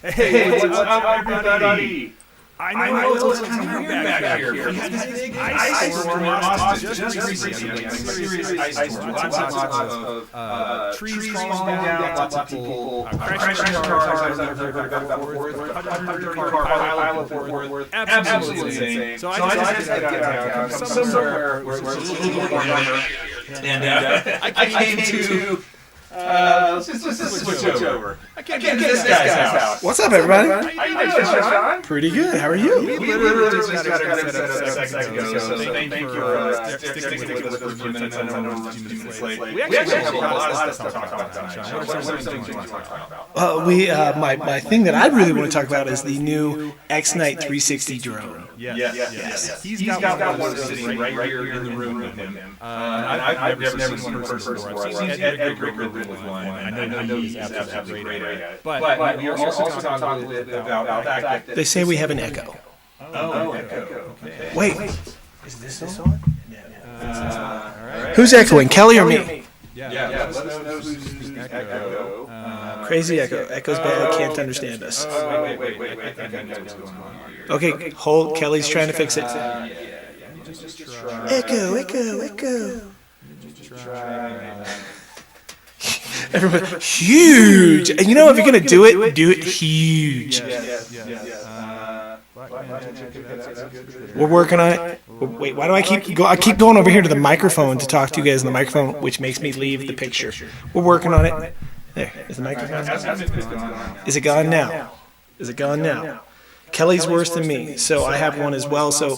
Hey, what's up, everybody? I know it's kind of weird back here. We had this big ice storm in Austin just recently. Serious ice storm. Lots of trees falling down, lots of people crashing cars over Fort Worth, 130 car pilot Fort Worth. Absolutely insane. So I just had to get downtown, come somewhere where it's a little more warmer. And I came to... let's switch over. I can't get this guy's house. What's up, everybody? How you doing, John? Pretty good. How are you? We literally just got it set up a second ago, so thank you for sticking with us for a few minutes. I know we're a few minutes late. We actually have a lot of stuff to talk about tonight, John. What are some things you want to talk about? My thing that I really want to talk about is the new X-Night 360 drone. Yes. He's got one sitting right here in the room with him. I've never seen one person before. I've seen Ed Ricker with one. I know he's absolutely great at it. But we are also going to talk a little bit about the fact that... They say we have an echo. Oh, echo. Okay. Wait. Is this on? Who's echoing, Kelly or me? Yeah. Let us know who's echo. Crazy echo. Echo's bad. Can't understand us. Wait. I think I know what's going on here. Okay, hold. Kelly's trying to fix it. Just try. Echo. Just try. Everybody, huge. And you know, if you're gonna do it huge. We're working on it. Wait, why do I keep going over here to the microphone to talk to you guys on the microphone, which makes me leave the picture. We're working on it. There, is the microphone? Is it gone now? Is it gone now? Kelly's worse than me, so I have one as well. So,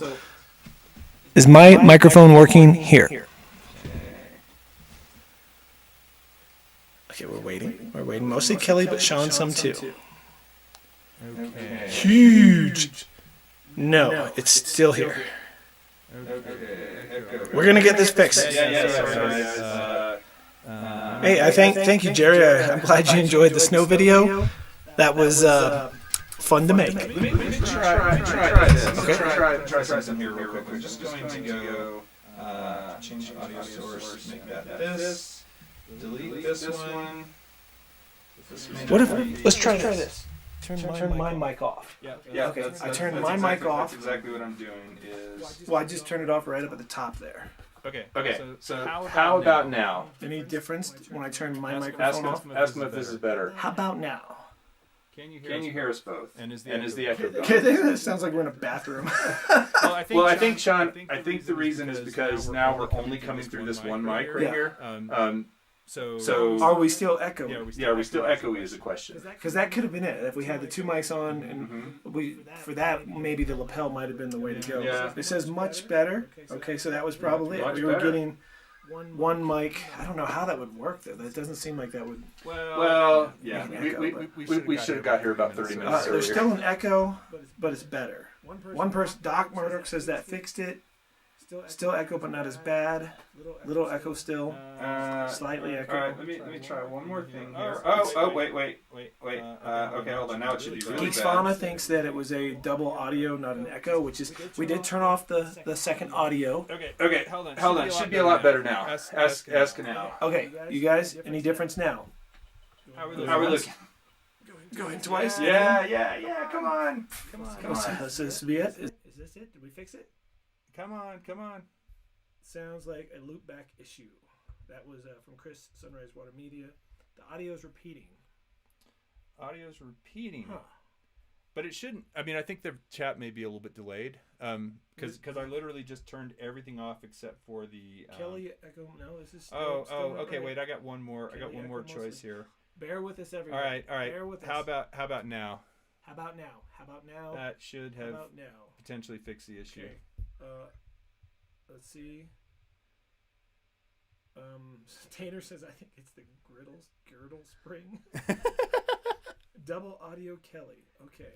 is my microphone working here? Okay, we're waiting. Mostly Kelly, but Sean some too. Okay. Huge. No, it's still here. We're gonna get this fixed. Hey, thank you, Jerry. I'm glad you enjoyed the snow video. That was fun to make. Let me try this. Okay. Try something here real quick. We're just going to go change the audio source, make that this. Delete this one. What if? Let's try this. Turn my mic off. Yeah. Okay. I turned my mic off. That's exactly what I'm doing. Well, I just turned it off right up at the top there. Okay. So how about now? Any difference when I turn my microphone off? Ask him if this is better. How about now? Can you hear us both? And is the echo gone? It sounds like we're in a bathroom. Well, I think Sean. I think the reason is because now we're only coming through this one mic right here. So are we still echoing? Yeah, are we still echoey is the question. Because that could have been it. If we had the two mics on, and for that maybe the lapel might have been the way to go. Yeah. It says much better. Okay, so that was probably it. We were getting one mic. I don't know how that would work though. That doesn't seem like that would. Well, yeah. We should have got here about 30 minutes earlier. There's still an echo, but it's better. One person, Doc Murdoch, says that fixed it. Still echo, but not as bad. Little echo still. Slightly echo. All right, let me try one more thing here. Oh, wait. Okay, hold on. Now it should be really Geeks bad. Fauna thinks that it was a double audio, not an echo, which is we did turn off the second audio. Okay, hold on. Should be a lot better now. Ask now. Okay, you guys, any difference now? How are we looking? Going twice? Yeah. Come on. So this be it? Is this it? Did we fix it? Come on. Sounds like a loopback issue. That was from Chris, Sunrise Water Media. The audio's repeating. Huh. But it shouldn't. I mean, I think the chat may be a little bit delayed because I literally just turned everything off except for the Kelly echo. No, this is. Still okay. Right. Wait, I got one more. Kelly, I got one more choice here. Bear with us, everyone. All right. Bear with us. How about now? How about now? That should have now? potentially fixed the issue. Okay. Let's see. Tanner says I think it's the girdle spring. Double audio Kelly. Okay.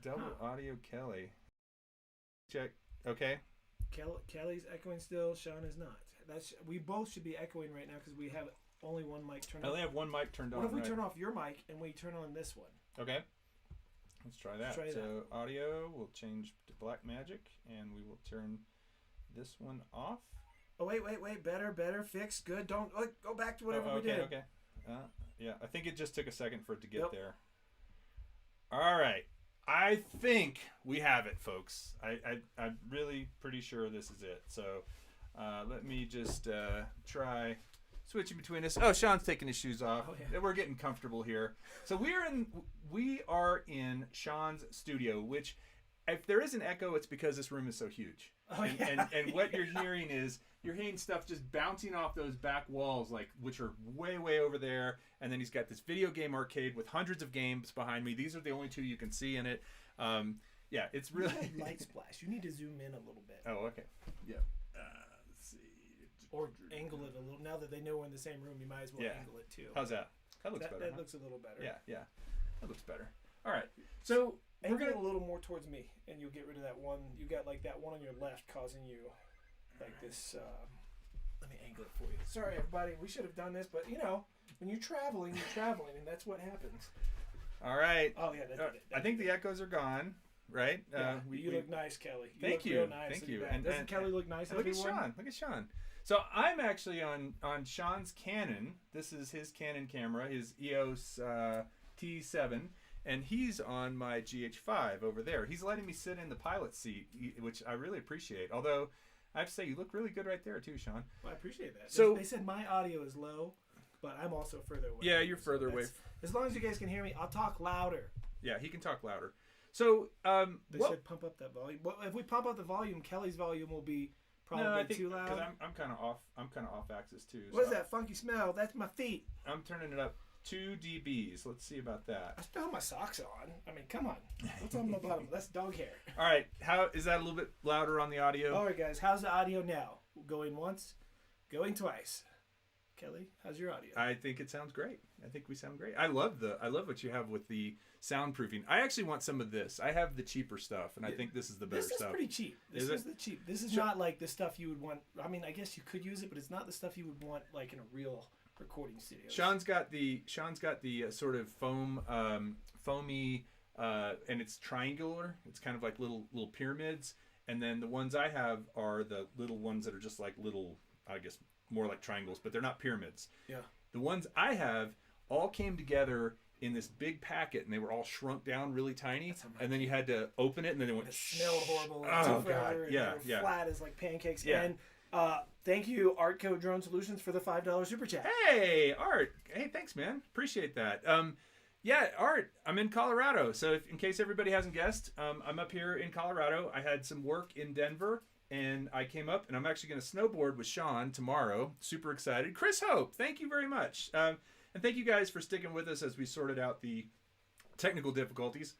Double audio Kelly. Check. Okay. Kelly's echoing still. Sean is not. We both should be echoing right now because we have only one mic turned on. I only have one mic turned on. What if we turn off your mic and we turn on this one? Okay. Let's try that. So audio, we'll change to Black Magic, and we will turn this one off. Oh wait! Better, fix, good. Don't go back to whatever we did. Okay. Yeah, I think it just took a second for it to get there. All right. I think we have it, folks. I'm really pretty sure this is it. So let me just try switching between us. Oh, Sean's taking his shoes off. Oh, yeah. We're getting comfortable here. So we are in Sean's studio, which if there is an echo, it's because this room is so huge. Oh, yeah. And what you're hearing is you're hearing stuff just bouncing off those back walls, like which are way over there. And then he's got this video game arcade with hundreds of games behind me. These are the only two you can see in it. Yeah, it's really light splash. You need to zoom in a little bit. Oh, okay. Yeah. Let's see. Or angle it a little. Now that they know we're in the same room, you might as well angle it too. How's that? That looks better. That looks a little better. Yeah. That looks better. All right. So we're gonna a little more towards me, and you'll get rid of that one. You got like that one on your left causing you like this. Let me angle it for you. Sorry, everybody. We should have done this, but you know, when you're traveling, and that's what happens. All right. Oh yeah, that did it. I think the echoes are gone. Right? Yeah, you look nice, Kelly. Thank you. Thank you. And doesn't Kelly look nice? Look at Sean. Look at Sean. So I'm actually on Sean's Canon. This is his Canon camera, his EOS T7, and he's on my GH5 over there. He's letting me sit in the pilot seat, which I really appreciate. Although I have to say, you look really good right there too, Sean. Well, I appreciate that. So they said my audio is low, but I'm also further away. Yeah, you're further away. As long as you guys can hear me, I'll talk louder. Yeah, he can talk louder. So they said pump up that volume. Well, if we pump up the volume, Kelly's volume will be probably too loud. Because I'm kind of off. I'm kind of off axis too. What is that funky smell? That's my feet. I'm turning it up 2 dBs. Let's see about that. I still have my socks on. I mean, come on. What's on the bottom? That's dog hair. All right. How is that a little bit louder on the audio? All right, guys. How's the audio now? Going once, going twice. Kelly, how's your audio? I think it sounds great. I think we sound great. I love what you have with the soundproofing. I actually want some of this. I have the cheaper stuff, and I think this is the better stuff. This is pretty cheap. This is the cheap. This is not like the stuff you would want. I mean, I guess you could use it, but it's not the stuff you would want like in a real recording studio. Sean's got the sort of foamy, and it's triangular. It's kind of like little pyramids, and then the ones I have are the little ones that are just like little, I guess, more like triangles, but they're not pyramids. Yeah. The ones I have all came together in this big packet, and they were all shrunk down really tiny, and then you had to open it, and then it went. It smelled horrible. Oh god! Yeah. Flat as like pancakes. Yeah. And thank you, Artco Drone Solutions, for the $5 super chat. Hey, Art. Hey, thanks, man. Appreciate that. Yeah, Art. I'm in Colorado, so in case everybody hasn't guessed, I'm up here in Colorado. I had some work in Denver. And I came up, and I'm actually going to snowboard with Sean tomorrow. Super excited. Chris Hope, thank you very much. And thank you guys for sticking with us as we sorted out the technical difficulties.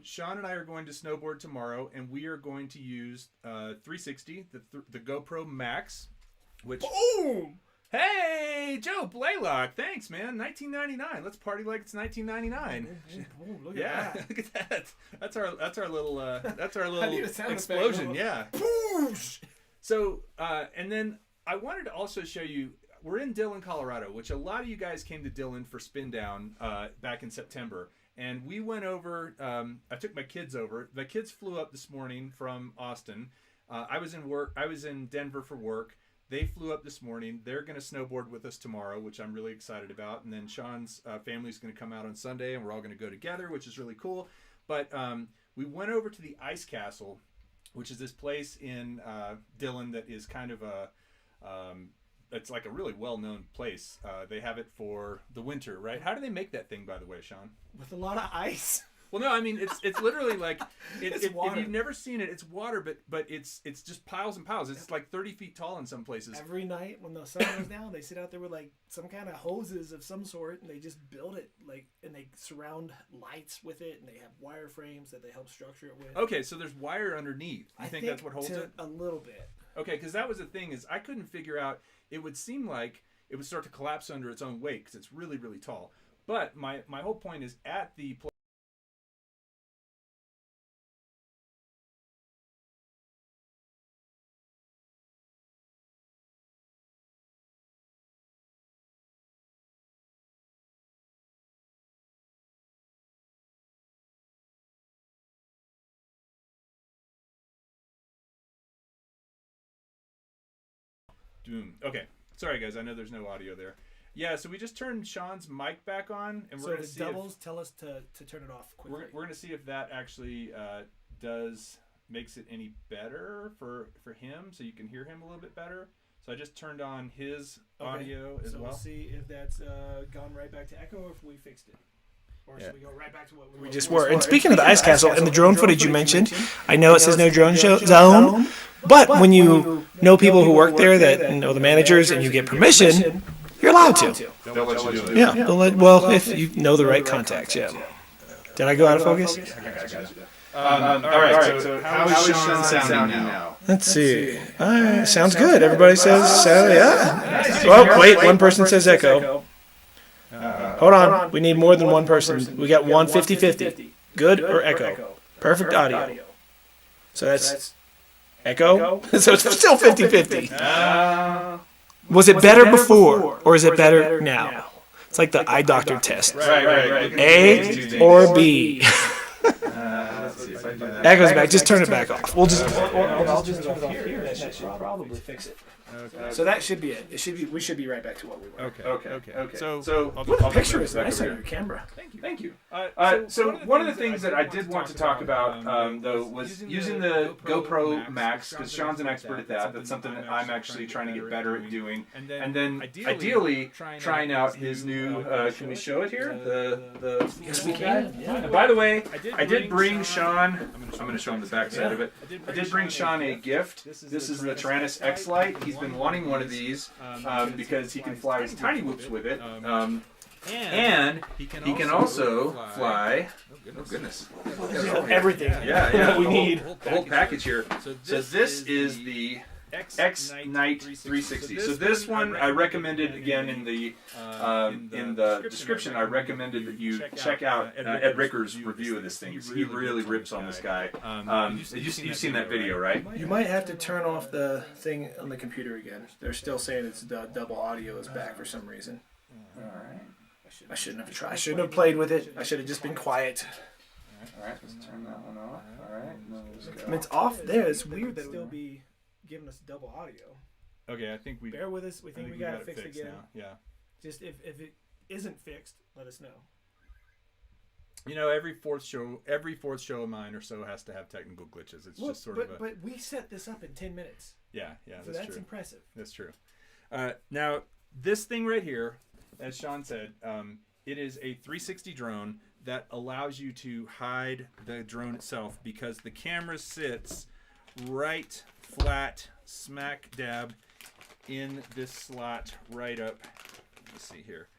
Sean and I are going to snowboard tomorrow, and we are going to use 360, the GoPro Max, which... Boom! Hey, Joe Blaylock, thanks, man. 1999. Let's party like it's 1999. Boom, look yeah, at that. look at that. That's our little sound explosion. Yeah. Boosh! So, and then I wanted to also show you. We're in Dillon, Colorado, which a lot of you guys came to Dillon for Spin Down back in September, and we went over. I took my kids over. The kids flew up this morning from Austin. I was in Denver for work. They flew up this morning. They're going to snowboard with us tomorrow, which I'm really excited about. And then Sean's family's going to come out on Sunday, and we're all going to go together, which is really cool. But we went over to the Ice Castle, which is this place in Dillon that is kind of it's like a really well-known place. They have it for the winter, right? How do they make that thing, by the way, Sean? With a lot of ice. Well, no, I mean it's literally like It's if water. you've never seen it, it's water, but it's just piles and piles. It's like 30 feet tall in some places. Every night when the sun goes down, they sit out there with like some kind of hoses of some sort, and they just build it and they surround lights with it, and they have wire frames that they help structure it with. Okay, so there's wire underneath. You think that's what holds it? A little bit. Okay, because that was the thing is I couldn't figure out. It would seem like it would start to collapse under its own weight because it's really, really tall. But my whole point is at the Doom. Okay, sorry guys, I know there's no audio there. Yeah, so we just turned Sean's mic back on, and we're So going to the see doubles tell us to turn it off quickly. we're going to see if that actually makes it any better for him, so you can hear him a little bit better. So I just turned on his audio as well. We'll see if that's gone right back to echo or if we fixed it. Or should we go right back to what we just were. And speaking of the ice castle and the drone footage you mentioned, I know it says no drone zone, but when you know people who work there that know the managers and you get permission, you're allowed to. They'll let you do it. Yeah. Well, if you know the right contacts, yeah. Did I go out of focus? All right. So how is Sean sounding now? Let's see. Sounds good. Everybody says, yeah. Oh, wait. One person says echo. Hold on. We need more than one person. We got one 50-50. Good or echo? Perfect audio. So that's echo? So it's still 50-50. Was it better before or is it better now? It's like the eye doctor test. Right. A or B. Let's see if I do that. That goes back. Just turn it back off. We'll just. I'll just turn it off here. That should probably fix it. Okay. So that should be it. We should be right back to what we were. Okay. So The picture is nice on your camera. Thank you. So one of the things that I did want to talk about, though, was using the GoPro Max, because Sean's an expert at that. That's something that I'm actually trying to get better at doing. And then ideally trying out his new. Can we show it here? The Yes, we can. Yeah. And by the way, I did bring Sean. I'm going to show him the back side of it. I did bring Sean a gift. This is the Tyrannus X Lite. He's been wanting one of these because he can fly his Cinewhoops with it. And he can also fly. Oh goodness! Everything. Yeah. We need the whole package here. So this is the X Night 360. So this one I recommended again in the description. I recommended that you check out Ed Ricker's review of this thing. He really rips on this guy. You've seen that video, right? You might have to turn off the thing on the computer again. They're still saying it's the double audio is back for some reason. All right. I shouldn't have tried. I shouldn't have played with it. I should have just been quiet. All right. Let's turn that one off. All right. I mean, it's off there. It's weird that still be giving us double audio. Okay, I think we Bear with us. We think we got it fixed again. now. Yeah. Just if it isn't fixed, let us know. You know, every fourth show of mine or so has to have technical glitches. It's just sort of a... But we set this up in 10 minutes. Yeah, so that's that's true. impressive. That's true. Now, this thing right here, as Sean said, it is a 360 drone that allows you to hide the drone itself because the camera sits right flat smack dab in this slot right up. Let's see here.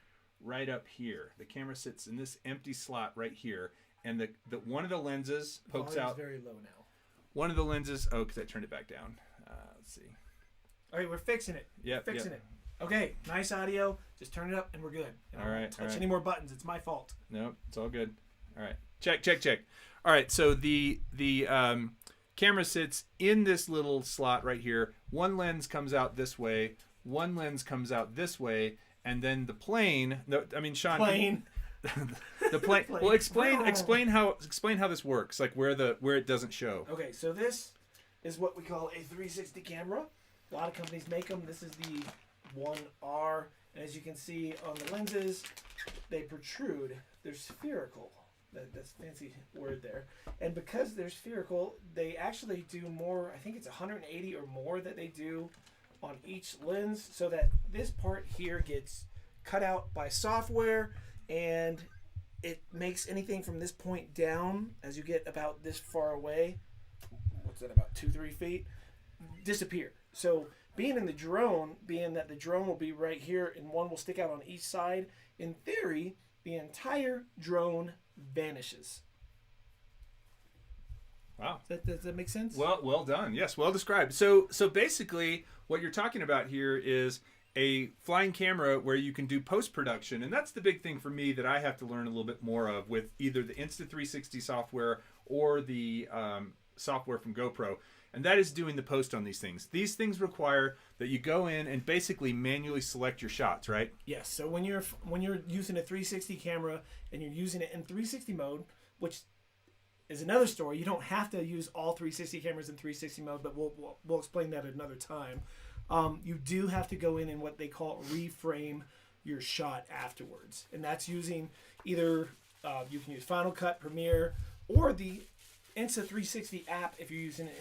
Right up here. The camera sits in this empty slot right here, and the one of the lenses pokes out. Very low now. One of the lenses. Oh, because I turned it back down. Let's see. All right, we're fixing it. Fixing it. Okay, nice audio. Just turn it up, and we're good. All right. Touch any more buttons. It's my fault. Nope, it's all good. All right. Check. All right. So the camera sits in this little slot right here. One lens comes out this way. One lens comes out this way. And then the plane. No, I mean, Sean. Plane. The plane. Well, explain how this works. Like where it doesn't show. Okay, so this is what we call a 360 camera. A lot of companies make them. This is the One R. And as you can see on the lenses, they protrude. They're spherical. That's a fancy word there. And because they're spherical, they actually do more. I think it's 180 or more that they do on each lens, so that this part here gets cut out by software, and it makes anything from this point down, as you get about this far away, what's that, about 2-3 feet, disappear. So being in the drone, being that the drone will be right here and one will stick out on each side, in theory, the entire drone vanishes. Wow. Does that make sense? Well done. Yes, well described. So basically what you're talking about here is a flying camera where you can do post-production, and that's the big thing for me that I have to learn a little bit more of with either the Insta360 software or the software from GoPro, and that is doing the post on these things. These things require that you go in and basically manually select your shots, right? Yes. So when you're using a 360 camera and you're using it in 360 mode, which is another story. You don't have to use all 360 cameras in 360 mode, but we'll explain that at another time. You do have to go in what they call reframe your shot afterwards. And that's using either you can use Final Cut, Premiere, or the Insta360 app if you're using an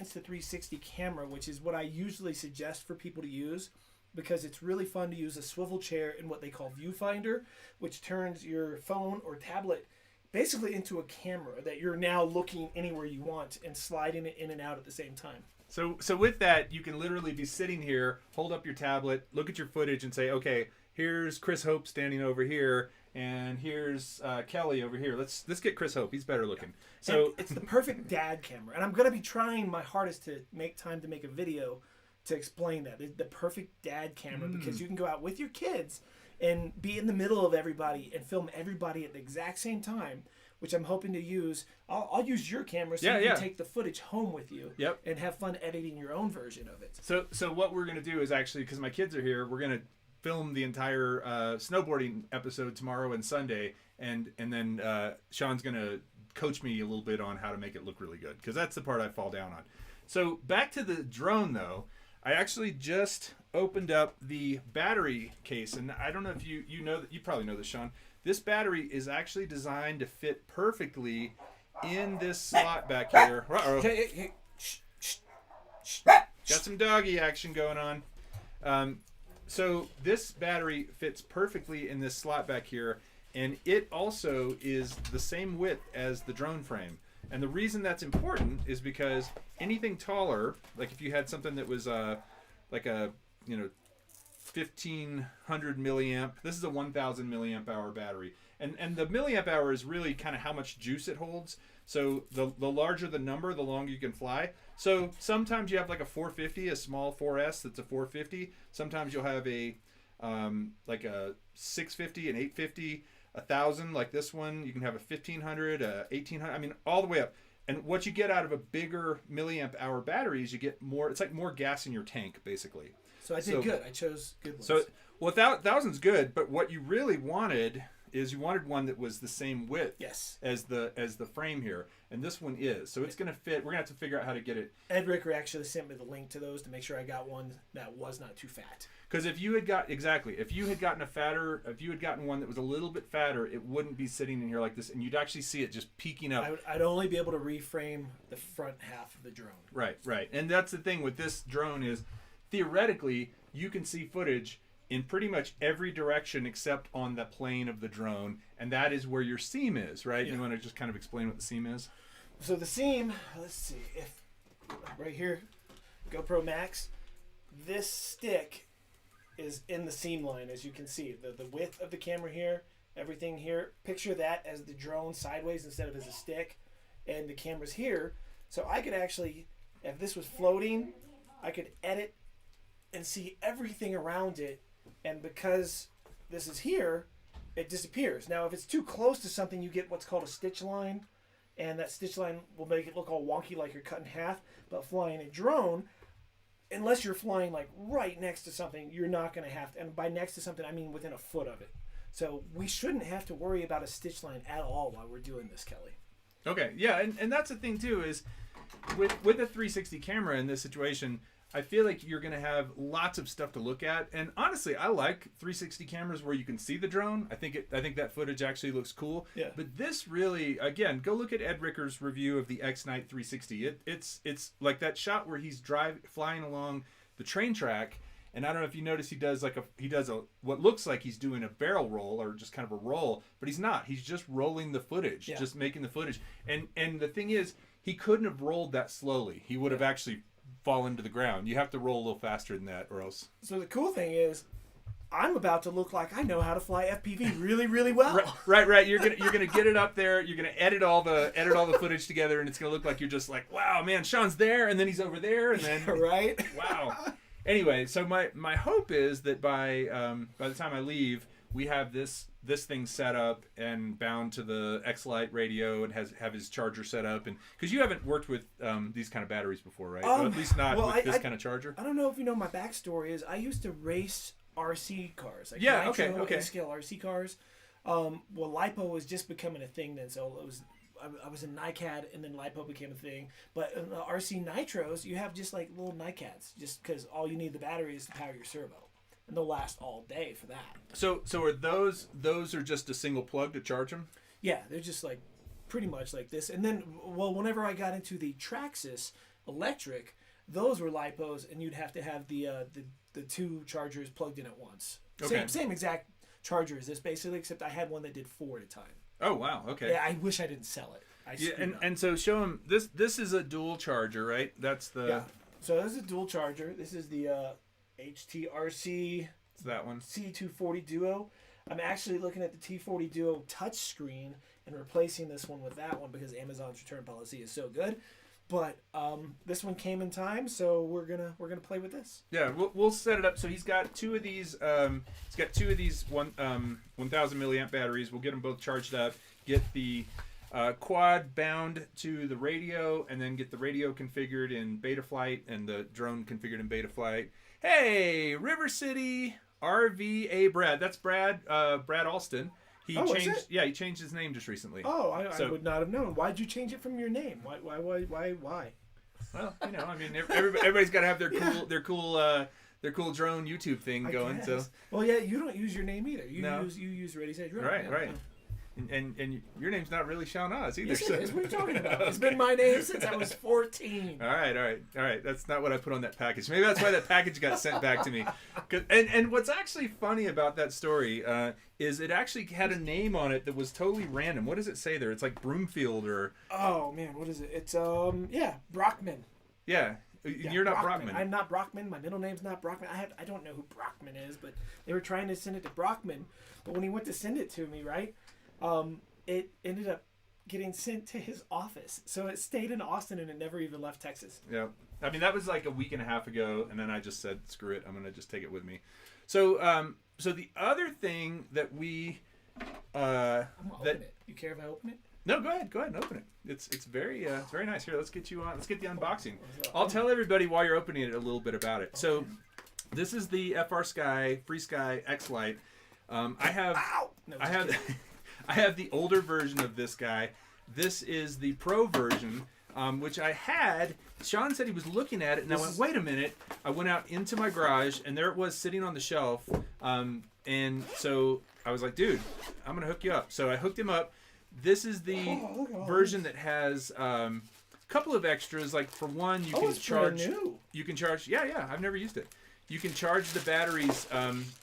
Insta360 camera, which is what I usually suggest for people to use, because it's really fun to use a swivel chair in what they call viewfinder, which turns your phone or tablet basically into a camera that you're now looking anywhere you want and sliding it in and out at the same time. So with that, you can literally be sitting here, hold up your tablet, look at your footage, and say, okay, here's Chris Hope standing over here, and here's Kelly over here. Let's get Chris Hope. He's better looking. So and it's the perfect dad camera, and I'm gonna be trying my hardest to make time to make a video to explain that. It's the perfect dad camera because you can go out with your kids and be in the middle of everybody and film everybody at the exact same time, which I'm hoping to use. I'll use your camera so you can take the footage home with you and have fun editing your own version of it. So what we're going to do is actually, because my kids are here, we're going to film the entire snowboarding episode tomorrow and Sunday, and then Sean's going to coach me a little bit on how to make it look really good, because that's the part I fall down on. So back to the drone, though. I actually just opened up the battery case, and I don't know if you know that. You probably know this, Sean. This battery is actually designed to fit perfectly in this slot back here. Uh-oh. Hey. Got some doggy action going on. So this battery fits perfectly in this slot back here, and it also is the same width as the drone frame. And the reason that's important is because anything taller, like if you had something that was like a 1500 milliamp, this is a 1000 milliamp hour battery, and the milliamp hour is really kind of how much juice it holds. So the larger the number, the longer you can fly. So sometimes you have like a 450, a small 4S that's a 450. Sometimes you'll have a like a 650, an 850, 1000 like this one. You can have a 1500, a 1800. I mean, all the way up. And what you get out of a bigger milliamp hour battery is you get more. It's like more gas in your tank, basically. So I did good. I chose good ones. So, well, 1000's good, but what you really wanted is you wanted one that was the same width as the frame here, and this one is. So it's going to fit. We're going to have to figure out how to get it. Ed Ricker actually sent me the link to those to make sure I got one that was not too fat. Because if you had gotten one that was a little bit fatter, it wouldn't be sitting in here like this, and you'd actually see it just peeking up. I'd only be able to reframe the front half of the drone. Right. And that's the thing with this drone is, theoretically, you can see footage in pretty much every direction except on the plane of the drone, and that is where your seam is, right? Yeah. You want to just kind of explain what the seam is? So the seam, let's see, if right here, GoPro Max, this stick is in the seam line, as you can see. The width of the camera here, everything here, picture that as the drone sideways instead of as a stick, and the camera's here. So I could actually, if this was floating, I could edit and see everything around it, and because this is here, it disappears. Now, if it's too close to something, you get what's called a stitch line, and that stitch line will make it look all wonky like you're cut in half. But flying a drone, unless you're flying like right next to something, you're not going to have to. And by next to something, I mean within a foot of it. So we shouldn't have to worry about a stitch line at all while we're doing this, Kelly. Okay, yeah, and that's the thing too is with a 360 camera in this situation, I feel like you're going to have lots of stuff to look at. And honestly, I like 360 cameras where you can see the drone. I think that footage actually looks cool. Yeah. But this really, again, go look at Ed Ricker's review of the X-Night 360. It's like that shot where he's flying along the train track. And I don't know if you notice he does what looks like he's doing a barrel roll or just kind of a roll, but he's not. He's just rolling the footage, just making the footage. And the thing is, he couldn't have rolled that slowly. He would have actually fallen to the ground. You have to roll a little faster than that, or else. So the cool thing is, I'm about to look like I know how to fly FPV really, really well. Right. You're gonna get it up there. You're gonna edit all the footage together, and it's gonna look like you're just like, wow, man, Sean's there, and then he's over there, and then right. Wow. Anyway, so my hope is that by the time I leave, we have this thing set up and bound to the X-Lite radio and have his charger set up, and because you haven't worked with these kind of batteries before, right? Well, at least not with this kind of charger. I don't know if you know my backstory is I used to race RC cars, like okay. scale RC cars. Well, LiPo was just becoming a thing then, so it was. I was in NiCad, and then LiPo became a thing. But in the RC Nitros, you have just like little NiCads, just because all you need the battery is to power your servo. and they'll last all day for that. So are those are just a single plug to charge them? Yeah, they're just like pretty much like this. And then, well, whenever I got into the Traxxas electric, those were lipos, and you'd have to have the 2 chargers plugged in at once. Okay. Same exact charger as this, basically, except I had one that did 4 at a time. Oh wow, okay. Yeah, I wish I didn't sell it. And so show them this is a dual charger, right? That's the Yeah. So this is a dual charger. This is the HTRC it's that one. C240 Duo. I'm actually looking at the T40 Duo touchscreen and replacing this one with that one because Amazon's return policy is so good. But this one came in time, so we're gonna play with this. Yeah, we'll set it up. So he's got 2 of these. He's got 2 of these 1,000 milliamp batteries. We'll get them both charged up. Get the quad bound to the radio, and then get the radio configured in Betaflight and the drone configured in Betaflight. Hey, River City RVA Brad. That's Brad. Brad Alston. He changed. Is it? Yeah, he changed his name just recently. Oh, I would not have known. Why'd you change it from your name? Why? Well, I mean, everybody's got to have their cool drone YouTube thing going. Guess. So, well, yeah, you don't use your name either. You No. use Ready Set Drone. right, Yeah. right. And your name's not really Sean Oz either. Yes, so. it is. What are you talking about? It's been my name since I was 14. All right. That's not what I put on that package. Maybe that's why that package got sent back to me. And what's actually funny about that story is it actually had a name on it that was totally random. What does it say there? It's like Broomfield or... Oh, man, what is it? It's, Brockman. Yeah. You're not Brockman. I'm not Brockman. My middle name's not Brockman. I don't know who Brockman is, but they were trying to send it to Brockman. But when he went to send it to me, right, it ended up getting sent to his office. So it stayed in Austin and it never even left Texas. Yeah. I mean, that was like a week and a half ago, and then I just said, screw it. I'm going to just take it with me. So so the other thing that we... I'm going to open it. You care if I open it? No, go ahead and open it. It's very nice. Here, let's get you on. Let's get the unboxing. I'll tell everybody while you're opening it a little bit about it. Okay. So, this is the FR Sky Free Sky X Lite. I have the older version of this guy. This is the Pro version, which I had. Sean said he was looking at it, and I went, wait a minute. I went out into my garage, and there it was sitting on the shelf. And so I was like, dude, I'm gonna hook you up. So I hooked him up. This is the version that has a couple of extras. Like for one, you can charge. New. You can charge. Yeah. I've never used it. You can charge the batteries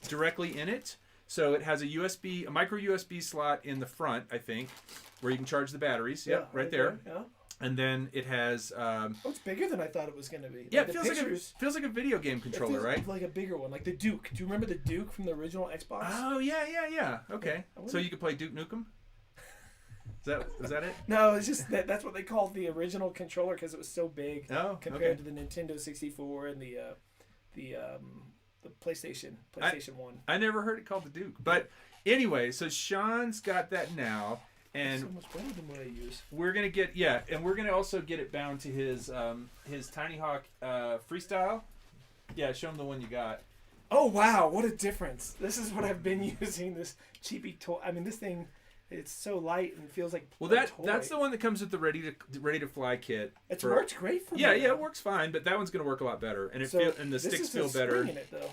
directly in it. So it has a micro USB slot in the front, I think, where you can charge the batteries. Yep, right there. Yeah. And then it has. It's bigger than I thought it was going to be. Yeah, it feels like a video game controller, right? Like a bigger one, like the Duke. Do you remember the Duke from the original Xbox? Oh yeah. Okay, so you could play Duke Nukem. Is that it? No, it's just that's what they called the original controller because it was so big compared to the Nintendo 64 and the PlayStation 1. I never heard it called the Duke, but anyway, so Sean's got that now, and so much better than what I use. We're gonna get and we're gonna also get it bound to his Tiny Hawk Freestyle. Yeah, show him the one you got. Oh wow, what a difference! This is what I've been using. This cheapy toy. I mean, this thing. It's so light and feels like that's the one that comes with the ready to fly kit. It's worked great for me. Yeah, it works fine, but that one's gonna work a lot better, and and the sticks feel better. Spring in it, though.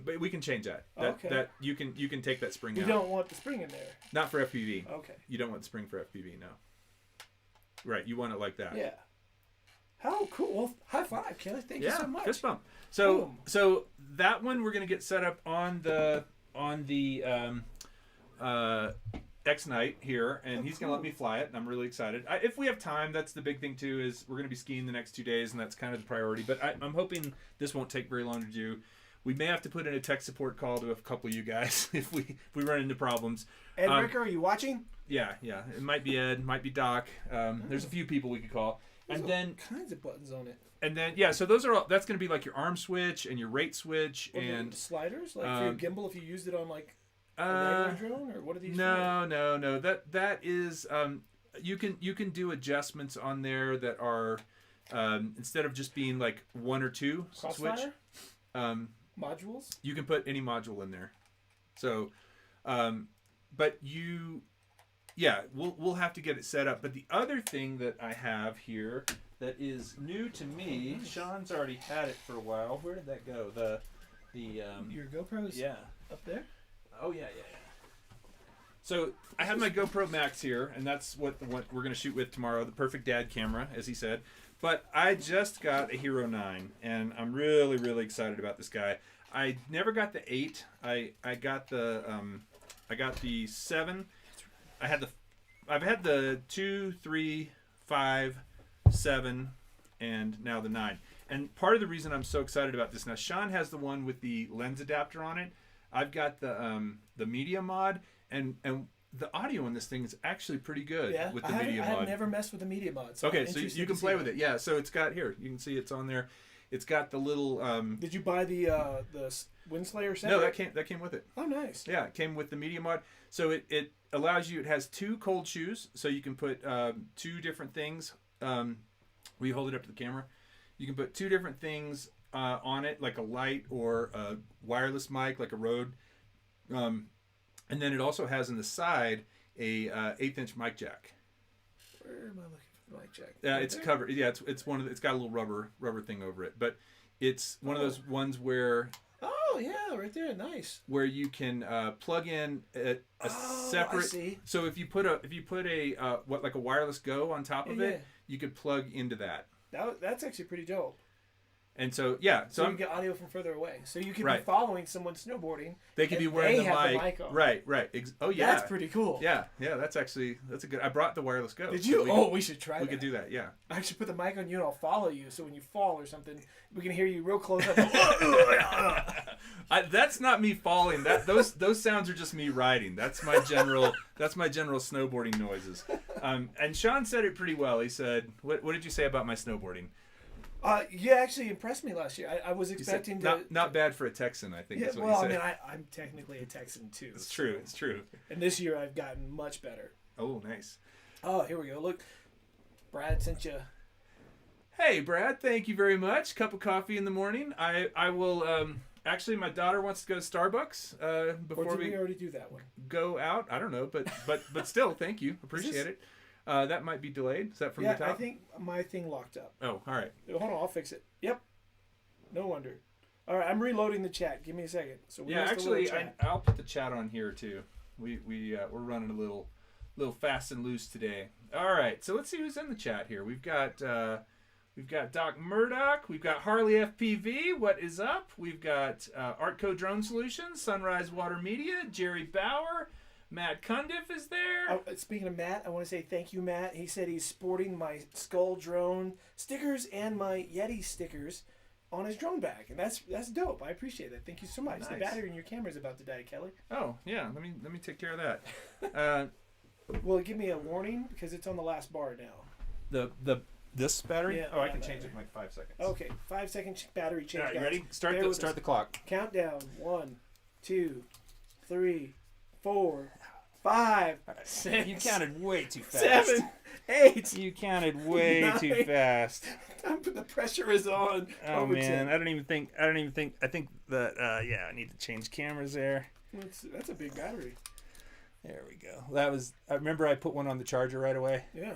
But we can change that. Okay. That you can take that spring out. You don't want the spring in there. Not for FPV. Okay. You don't want the spring for FPV, no. Right, you want it like that. Yeah. How cool! Well, high five, Kelly. Thank you so much. Fist bump. So that one we're gonna get set up on the X-Night here, and he's going to let me fly it, and I'm really excited. If we have time, that's the big thing, too, is we're going to be skiing the next 2 days, and that's kind of the priority. But I'm hoping this won't take very long to do. We may have to put in a tech support call to a couple of you guys if we run into problems. Ed Ricker, are you watching? Yeah. It might be Ed, might be Doc. There's a few people we could call. There's and then kinds of buttons on it. And then, so those are all, that's going to be like your arm switch and your rate switch. And the sliders? Like for your gimbal if you used it on like... drone, or what are these? No. That is you can do adjustments on there that are instead of just being like one or two Crossfire? switch Modules. You can put any module in there. So, but we'll have to get it set up. But the other thing that I have here that is new to me, Sean's already had it for a while. Where did that go? Your GoPro's up there? Oh yeah. So I have my GoPro Max here, and that's what we're going to shoot with tomorrow, the perfect dad camera, as he said. But I just got a Hero 9, and I'm really, really excited about this guy. I never got the 8. I got the 7. I've had the 2, 3, 5, 7, and now the 9. And part of the reason I'm so excited about this, now Sean has the one with the lens adapter on it. I've got the media mod, and the audio in this thing is actually pretty good with the media mod. I've never messed with the media mod. So okay, so you can play with it. Yeah, so it's got here. You can see it's on there. It's got the little. Did you buy the Windslayer set? No, that came with it. Oh, nice. Yeah, it came with the media mod. So it allows you. It has 2 cold shoes, so you can put 2 different things. Will you hold it up to the camera? You can put 2 different things on it, like a light or a wireless mic, like a Rode. And then it also has in the side a 1/8" mic jack. Where am I looking for the mic jack? It's covered. Yeah, it's one of it's got a little rubber thing over it, but it's one of those ones where. Oh yeah, right there, nice. Where you can plug in a separate. I see. So if you put a like a wireless Go on top of it, you could plug into that. That's actually pretty dope. And so so you get audio from further away. So you could be following someone snowboarding. They could be wearing the mic on. Right. Oh yeah, that's pretty cool. Yeah. That's a good. I brought the wireless Go. Did you? We should try. We could do that. Yeah. I should put the mic on you and I'll follow you. So when you fall or something, we can hear you real close up. That's not me falling. Those sounds are just me riding. That's my general snowboarding noises. And Sean said it pretty well. He said, "What did you say about my snowboarding?" You actually impressed me last year. I was expecting not bad for a Texan, I think. Yeah, is what well, you said. I mean, I'm technically a Texan too. It's true. It's true. And this year I've gotten much better. Oh, nice. Oh, here we go. Look, Brad sent you. Hey, Brad. Thank you very much. Cup of coffee in the morning. I will. Actually, my daughter wants to go to Starbucks before or did we already do that one? Go out. I don't know, but still, thank you. Appreciate it. That might be delayed. Is that from the top? Yeah, I think my thing locked up. Oh, all right. Hold on, I'll fix it. Yep. No wonder. All right, I'm reloading the chat. Give me a second. So actually, I'll put the chat on here too. We're running a little fast and loose today. All right, so let's see who's in the chat here. We've got Doc Murdoch. We've got Harley FPV. What is up? We've got Artco Drone Solutions, Sunrise Water Media, Jerry Bauer. Matt Cundiff is there. Speaking of Matt, I want to say thank you, Matt. He said he's sporting my Skull Drone stickers and my Yeti stickers on his drone bag, and that's dope. I appreciate that. Thank you so much. Nice. The battery in your camera is about to die, Kelly. Oh yeah, let me take care of that. Will it give me a warning because it's on the last bar now? This battery? Yeah, I can change it in like 5 seconds. Okay, 5 second battery change. All right, you ready? Start the clock. Countdown. 1, 2, 3, 4, 5, 6. You counted way too fast. 7, 8. You counted way 9. too fast. The pressure is on. Oh man, 10. I think that I need to change cameras there. That's a big battery. There we go. I remember I put one on the charger right away. Yeah.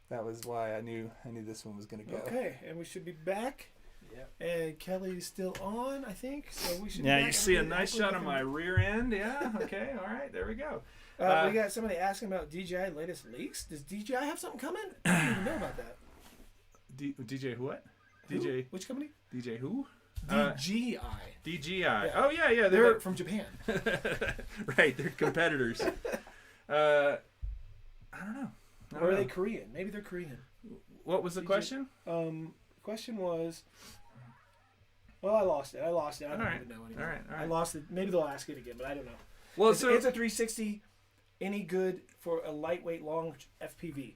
That was why I knew this one was going to go. Okay, and we should be back. Yep. And Kelly's still on, I think. So we should. Yeah, you see a nice shot of my rear end. Yeah. Okay. All right. There we go. We got somebody asking about DJI latest leaks. Does DJI have something coming? I don't even know about that. DJ who what? Who? DJ which company? DJ who? DJI. DJI. Yeah. Oh yeah. They're from Japan. Right. They're competitors. I don't know. Or are they Korean? Maybe they're Korean. What was the question? The question was. Well, I lost it. I don't even know anymore. All right. I lost it. Maybe they'll ask it again, but I don't know. Well, it's a 360. Any good for a lightweight long FPV?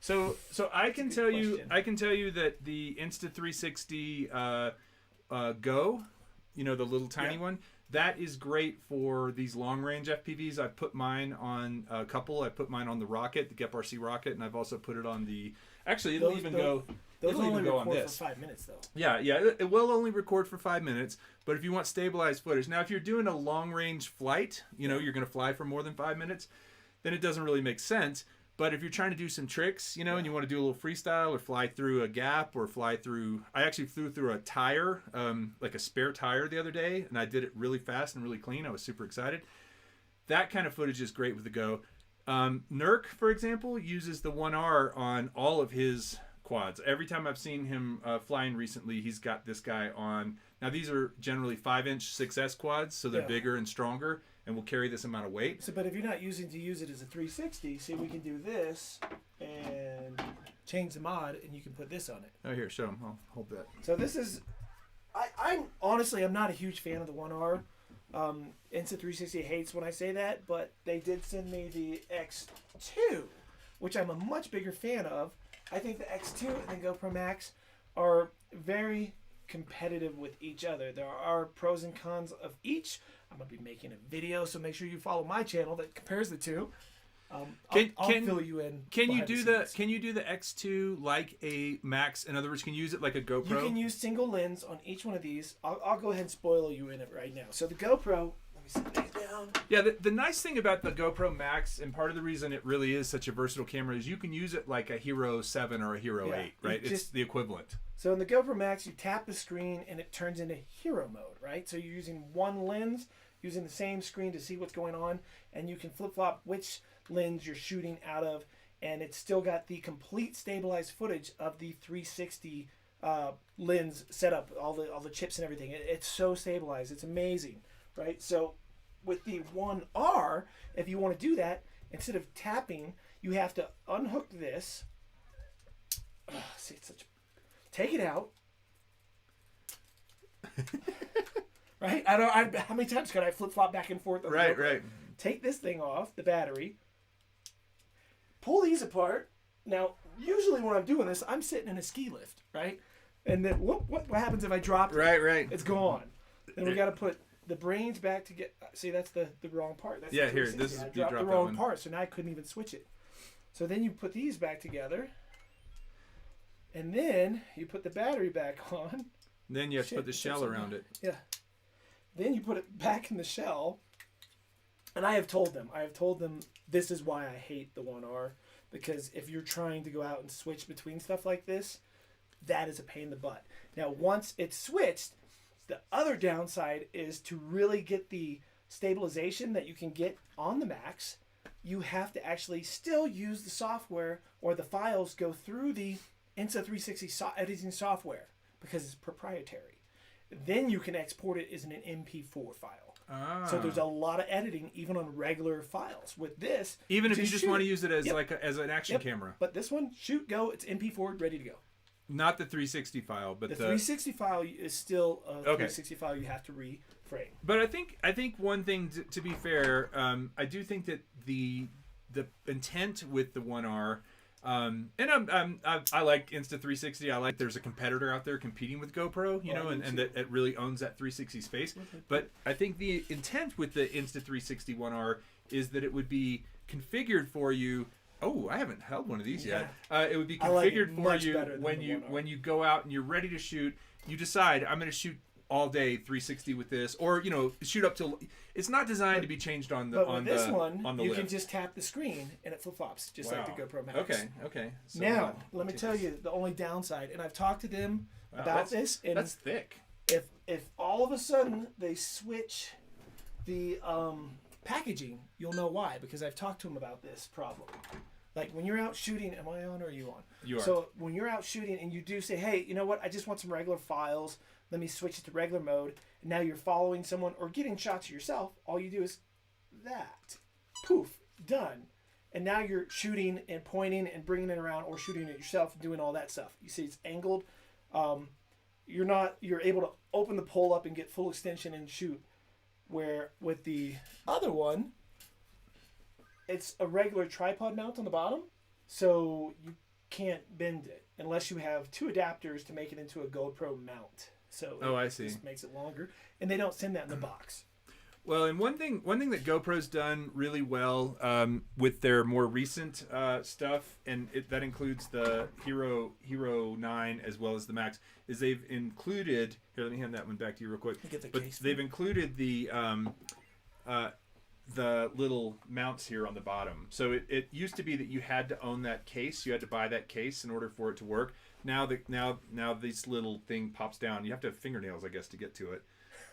So I can tell you that the Insta360 Go, the little tiny one, that is great for these long range FPVs. I put mine on a couple. I put mine on the Rocket, the Gep RC Rocket, and I've also put it on the. Actually, it'll even go on this. For 5 minutes though. Yeah, it will only record for 5 minutes. But if you want stabilized footage, now if you're doing a long range flight, you're going to fly for more than 5 minutes, then it doesn't really make sense. But if you're trying to do some tricks, you know, and you want to do a little freestyle or fly through a gap or fly through, I actually flew through a tire, like a spare tire the other day, and I did it really fast and really clean. I was super excited. That kind of footage is great with the Go. Nurk, for example, uses the One R on all of his quads. Every time I've seen him flying recently, he's got this guy on. Now, these are generally 5-inch 6S quads, so they're bigger and stronger and will carry this amount of weight. So, but if you're not using to use it as a 360, see, we can do this and change the mod, and you can put this on it. Oh, here, show him. I'll hold that. So this is, I'm honestly, I'm not a huge fan of the One R. Insta360 hates when I say that, but they did send me the X2, which I'm a much bigger fan of. I think the X2 and the GoPro Max are very competitive with each other. There are pros and cons of each. I'm going to be making a video, so make sure you follow my channel that compares the two. I'll fill you in. Can you do the X2 like a Max? In other words, can you use it like a GoPro? You can use single lens on each one of these. I'll go ahead and spoil you in it right now. So the GoPro, let me set these down. Yeah, the nice thing about the GoPro Max, and part of the reason it really is such a versatile camera, is you can use it like a Hero 7 or a Hero 8, right? It's the equivalent. So in the GoPro Max, you tap the screen and it turns into Hero mode, right? So you're using one lens, using the same screen to see what's going on, and you can flip-flop which lens you're shooting out of, and it's still got the complete stabilized footage of the 360 lens setup, all the chips and everything. It's so stabilized. It's amazing, right? So with the One R, if you want to do that, instead of tapping, you have to unhook this. See, it's such. Take it out. Right? How many times could I flip flop back and forth? Right. Take this thing off, the battery. Pull these apart. Now, usually when I'm doing this, I'm sitting in a ski lift, right? And then what happens if I drop it? Right. It's gone. Then we got to put the brains back to get. See, that's the wrong part. That's here. This is I dropped the wrong part, so now I couldn't even switch it. So then you put these back together, and then you put the battery back on. Then you have to put the shell around it. Yeah. Then you put it back in the shell. And I have told them this is why I hate the One R, because if you're trying to go out and switch between stuff like this, that is a pain in the butt. Now, once it's switched, the other downside is to really get the stabilization that you can get on the Max, you have to actually still use the software, or the files go through the Insta360 editing software because it's proprietary. Then you can export it as an MP4 file. So there's a lot of editing even on regular files. With this, even if you just want to use it as as an action camera. But this one, shoot, go, it's MP4 ready to go. Not the 360 file, but the 360 file is still a 360 file you have to reframe. But I think one thing to be fair, I do think that the intent with the One R. And I like Insta360. I like there's a competitor out there competing with GoPro, you know, and that it really owns that 360 space. But I think the intent with the Insta360 One R is that it would be configured for you. Oh, I haven't held one of these yet. It would be configured for you when you go out and you're ready to shoot. You decide, I'm going to shoot all day 360 with this, or shoot up till. It's not designed to be changed on the this one. On the you lift. can just tap the screen and it flip flops just like the GoPro Max. Okay. So now let me tell you the only downside, and I've talked to them about this. And that's thick. If all of a sudden they switch the packaging, you'll know why, because I've talked to them about this problem. Like when you're out shooting, am I on or are you on? You are. So when you're out shooting and you do say, hey, you know what? I just want some regular files. Let me switch it to regular mode. And now you're following someone or getting shots yourself. All you do is that. Poof. Done. And now you're shooting and pointing and bringing it around, or shooting it yourself and doing all that stuff. You see it's angled. You're able to open the pole up and get full extension and shoot. Where with the other one, it's a regular tripod mount on the bottom, so you can't bend it unless you have two adapters to make it into a GoPro mount. So I see. Just makes it longer, and they don't send that in the box. Well, and one thing that GoPro's done really well with their more recent stuff, and that includes the Hero 9 as well as the Max, is they've included. Here, let me hand that one back to you real quick. Get the but case they've included the the little mounts here on the bottom. So it used to be that you had to own that case. You had to buy that case in order for it to work. Now this little thing pops down. You have to have fingernails, I guess, to get to it.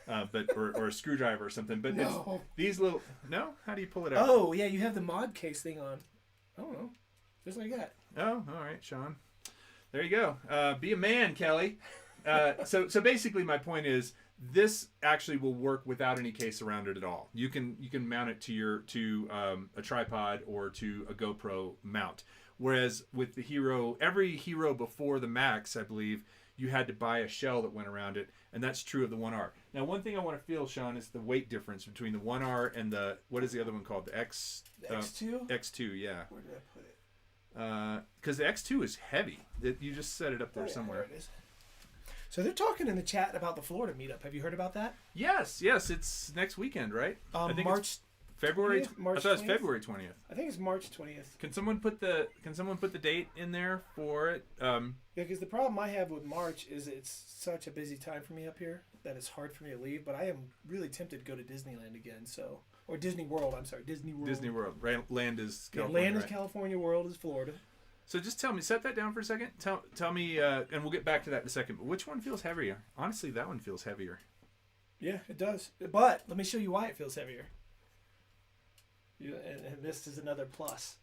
But or a screwdriver or something. But it's these little How do you pull it out? Oh yeah, you have the mod case thing on. I don't know, just like that. Oh, all right, Sean. There you go. Be a man, Kelly. So basically, my point is this actually will work without any case around it at all. You can mount it to a tripod or to a GoPro mount. Whereas with the Hero, every Hero before the Max, I believe, you had to buy a shell that went around it, and that's true of the One R. Now, one thing I want to feel, Sean, is the weight difference between the One R and what is the other one called? The X. The X2. X2, yeah. Where did I put it? Because the X2 is heavy. You just set it up there somewhere. There it is. So they're talking in the chat about the Florida meetup. Have you heard about that? Yes. It's next weekend, right? I think March. February. 20th? March I thought it was 20th? February 20th. I think it's March 20th. Can someone put the date in there for it? Yeah, because the problem I have with March is it's such a busy time for me up here that it's hard for me to leave. But I am really tempted to go to Disneyland again. Or Disney World. I'm sorry, Disney World. Disney World. Land is California. Land is California. World is Florida. So just tell me, set that down for a second. Tell me, and we'll get back to that in a second. But which one feels heavier? Honestly, that one feels heavier. Yeah, it does. But let me show you why it feels heavier. And this is another plus.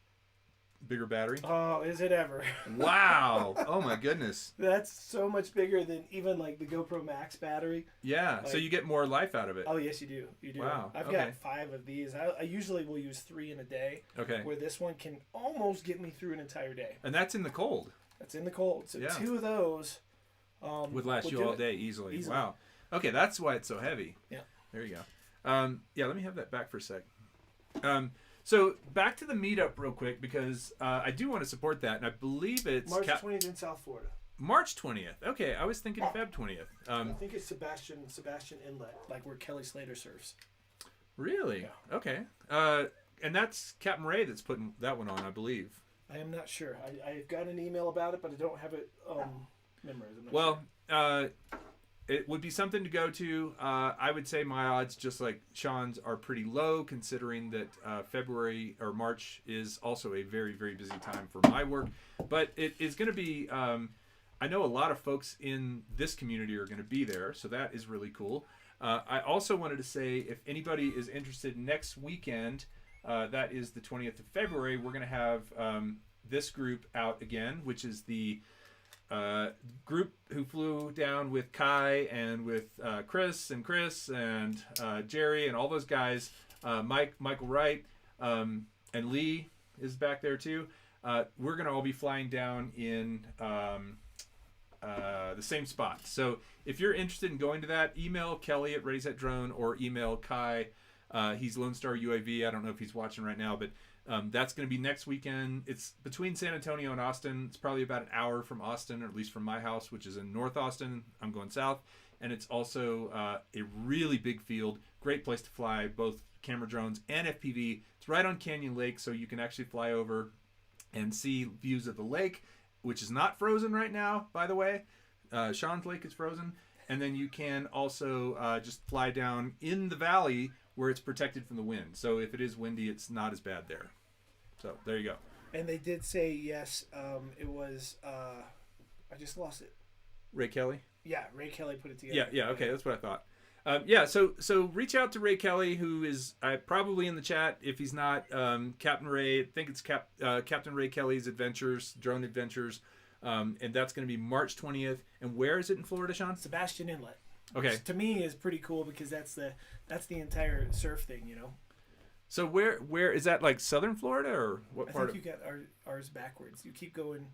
Bigger battery? Oh, is it ever? Wow. Oh my goodness. That's so much bigger than even like the GoPro Max battery. Yeah, so you get more life out of it. Oh, yes, you do. You do. Wow. I've got 5 of these. I usually will use 3 in a day. Okay. Where this one can almost get me through an entire day. And that's in the cold. That's in the cold. So 2 of those would last you all day easily. Wow. Okay, that's why it's so heavy. Yeah. There you go. Yeah, let me have that back for a sec. So back to the meetup real quick because I do want to support that, and I believe it's March 20th in South Florida. March 20th. Okay, I was thinking Feb 20th. I think it's Sebastian Inlet, like where Kelly Slater surfs. Really? Yeah. Okay. And that's Captain Ray that's putting that one on, I believe. I am not sure. I got an email about it, but I don't have it memorized. Well, it would be something to go to. I would say my odds, just like Sean's, are pretty low, considering that February or March is also a very, very busy time for my work. But it is going to be. I know a lot of folks in this community are going to be there, so that is really cool. I also wanted to say, if anybody is interested, next weekend, that is the 20th of February, we're going to have this group out again, which is the group who flew down with Kai and with Chris and Jerry and all those guys, Michael Wright, and Lee is back there too. We're going to all be flying down in the same spot. So if you're interested in going to that, email Kelly at Ready Set Drone or email Kai. He's Lone Star UAV. I don't know if he's watching right now, but that's going to be next weekend. It's between San Antonio and Austin. It's probably about an hour from Austin, or at least from my house, which is in North Austin. I'm going south. And it's also a really big field. Great place to fly both camera drones and FPV. It's right on Canyon Lake, so you can actually fly over and see views of the lake, which is not frozen right now, by the way. Sean's Lake is frozen. And then you can also just fly down in the valley where it's protected from the wind. So if it is windy, it's not as bad there. So there you go. And they did say yes. It was. I just lost it. Ray Kelly? Yeah, Ray Kelly put it together. Yeah. Okay, that's what I thought. So reach out to Ray Kelly, who is probably in the chat. If he's not, Captain Ray, I think it's Captain Ray Kelly's Drone Adventures. And that's going to be March 20th. And where is it in Florida, Sean? Sebastian Inlet. Okay. Which to me is pretty cool because that's the entire surf thing, you know. So where is that, like southern Florida or what part? I think you got ours backwards. You keep going.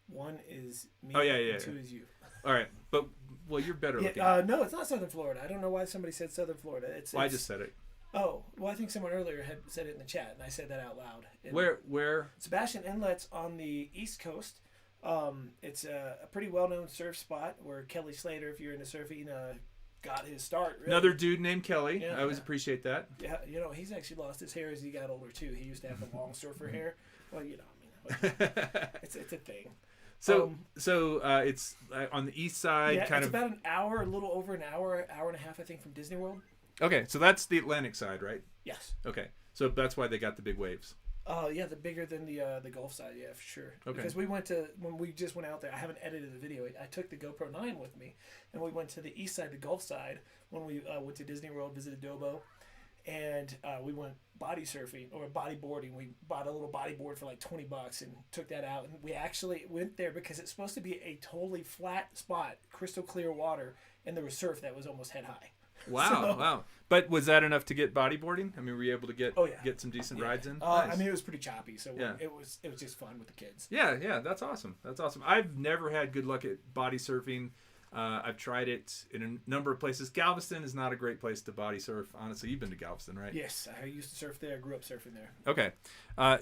1 is me. Oh yeah. And 2 is you. All right, but you're better looking. No, it's not southern Florida. I don't know why somebody said southern Florida. I just said it. Oh, well, I think someone earlier had said it in the chat, and I said that out loud. Where? Sebastian Inlet's on the East Coast. It's a pretty well-known surf spot where Kelly Slater, if you're into surfing, got his start. Really. Another dude named Kelly. Yeah, I always appreciate that. Yeah, you know, he's actually lost his hair as he got older too. He used to have the long surfer hair. Well, you know, I mean, it's a thing. So it's on the east side, yeah, kind it's of. about an hour, a little over an hour and a half, I think, from Disney World. Okay, so that's the Atlantic side, right? Yes. Okay, so that's why they got the big waves. Yeah, the bigger than the Gulf side, yeah, for sure. Okay. Because when we just went out there, I haven't edited the video. I took the GoPro 9 with me, and we went to the east side, the Gulf side, when we went to Disney World, visited Dobo, and we went body surfing or bodyboarding. We bought a little bodyboard for like $20 and took that out, and we actually went there because it's supposed to be a totally flat spot, crystal clear water, and there was surf that was almost head high. Wow, wow. But was that enough to get bodyboarding? I mean, were you able to get some decent rides in? I mean, it was pretty choppy, so Yeah. it was just fun with the kids. Yeah, that's awesome. That's awesome. I've never had good luck at body surfing. I've tried it in a number of places. Galveston is not a great place to body surf. Honestly, you've been to Galveston, right? Yes, I used to surf there. I grew up surfing there. Okay.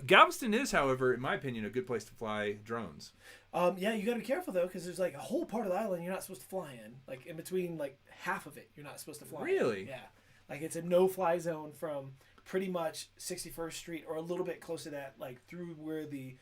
Galveston is, however, in my opinion, a good place to fly drones. Yeah, you got to be careful though, because there's like a whole part of the island you're not supposed to fly in. Like in between, like half of it, you're not supposed to fly. Really? In. Yeah. Like it's a no-fly zone from pretty much 61st Street or a little bit close to that, like through where the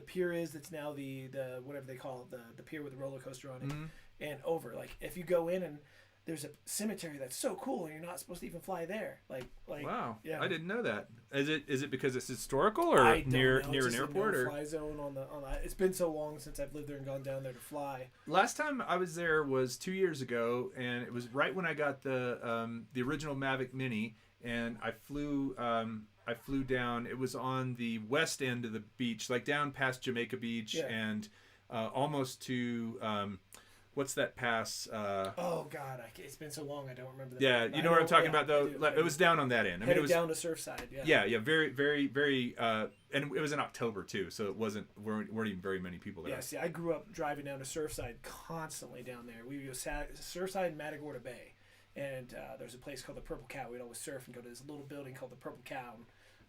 pier is. That's now the whatever they call it, the pier with the roller coaster on it, and over. Like if you go in and there's a cemetery that's so cool, and you're not supposed to even fly there. Like Wow, yeah. I didn't know that. Is it because it's historical or I don't near know. an It's just airport? a Or no-fly zone on the. It's been so long since I've lived there and gone down there to fly. last time I was there was 2 years ago, and it was right when I got the original Mavic Mini, and I flew down. It was on the west end of the beach, like down past Jamaica Beach, and almost to what's that pass? Oh God, it's been so long I don't remember. Yeah, you know what I'm talking about though. It was down on that end. I mean, it was down to Surfside. Yeah. Yeah, very, very, very, and it was in October too, so it weren't even very many people there. Yeah, see, I grew up driving down to Surfside constantly down there. We would go Surfside and Matagorda Bay, and there's a place called the Purple Cow. We'd always surf and go to this little building called the Purple Cow.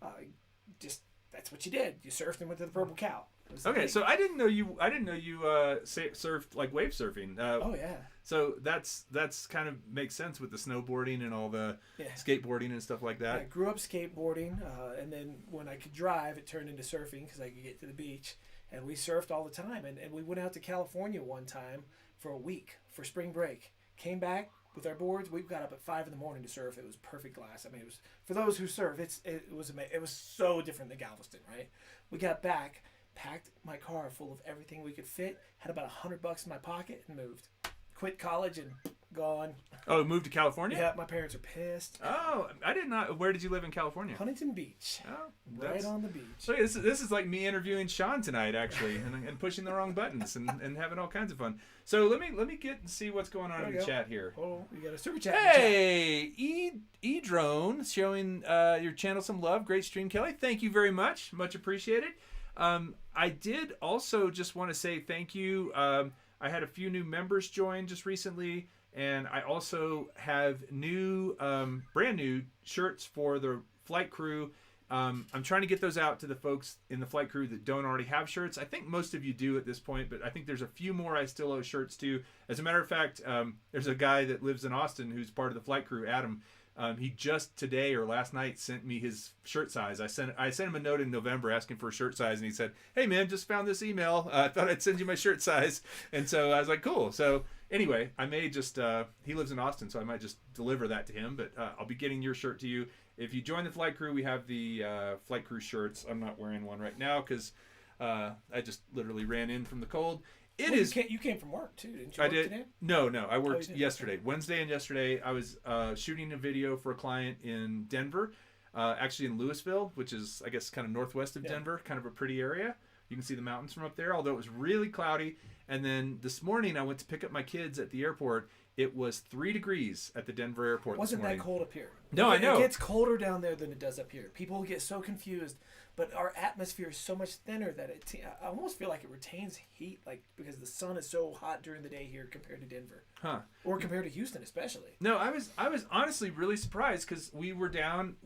And, just that's what you did. You surfed and went to the Purple Cow. Okay, so I didn't know you surfed like wave surfing. Oh yeah. So that's kind of makes sense with the snowboarding and all the skateboarding and stuff like that. I grew up skateboarding, and then when I could drive, it turned into surfing because I could get to the beach, and we surfed all the time. And we went out to California one time for a week for spring break. Came back with our boards. We got up at 5 a.m. to surf. It was perfect glass. I mean, it was for those who surf. It was amazing. It was so different than Galveston, right? We got back, packed my car full of everything we could fit, had about $100 in my pocket, and moved. Quit college and gone. Oh, moved to California? Yeah, my parents are pissed. Oh, I did not. Where did you live in California? Huntington Beach. Oh, right on the beach. So this is like me interviewing Sean tonight, actually, and pushing the wrong buttons and having all kinds of fun. So let me get and see what's going on in the chat here. Oh, you got a super chat. Hey, E-Drone showing your channel some love. Great stream, Kelly. Thank you very much. Much appreciated. I did also just want to say thank you. I had a few new members join just recently, and I also have brand new shirts for the flight crew. I'm trying to get those out to the folks in the flight crew that don't already have shirts. I think most of you do at this point, but I think there's a few more I still owe shirts to. As a matter of fact, there's a guy that lives in Austin who's part of the flight crew, Adam. He just today or last night sent me his shirt size. I sent him a note in November asking for a shirt size, and he said, "Hey man, just found this email. I thought I'd send you my shirt size." And so I was like, "Cool." So anyway, I may just he lives in Austin, so I might just deliver that to him. But I'll be getting your shirt to you if you join the flight crew. We have the flight crew shirts. I'm not wearing one right now because I just literally ran in from the cold. You came from work too, didn't you? I did. Today? No. I worked yesterday, Wednesday and yesterday. I was shooting a video for a client in Denver, actually in Louisville, which is I guess kind of northwest of Denver, kind of a pretty area. You can see the mountains from up there, although it was really cloudy. And then this morning I went to pick up my kids at the airport. It was 3 degrees at the Denver airport. Wasn't that cold up here? No, I know. It gets colder down there than it does up here. People get so confused, but our atmosphere is so much thinner that I almost feel like it retains heat, like because the sun is so hot during the day here compared to Denver, or compared to Houston, especially. No, I was honestly really surprised because we were down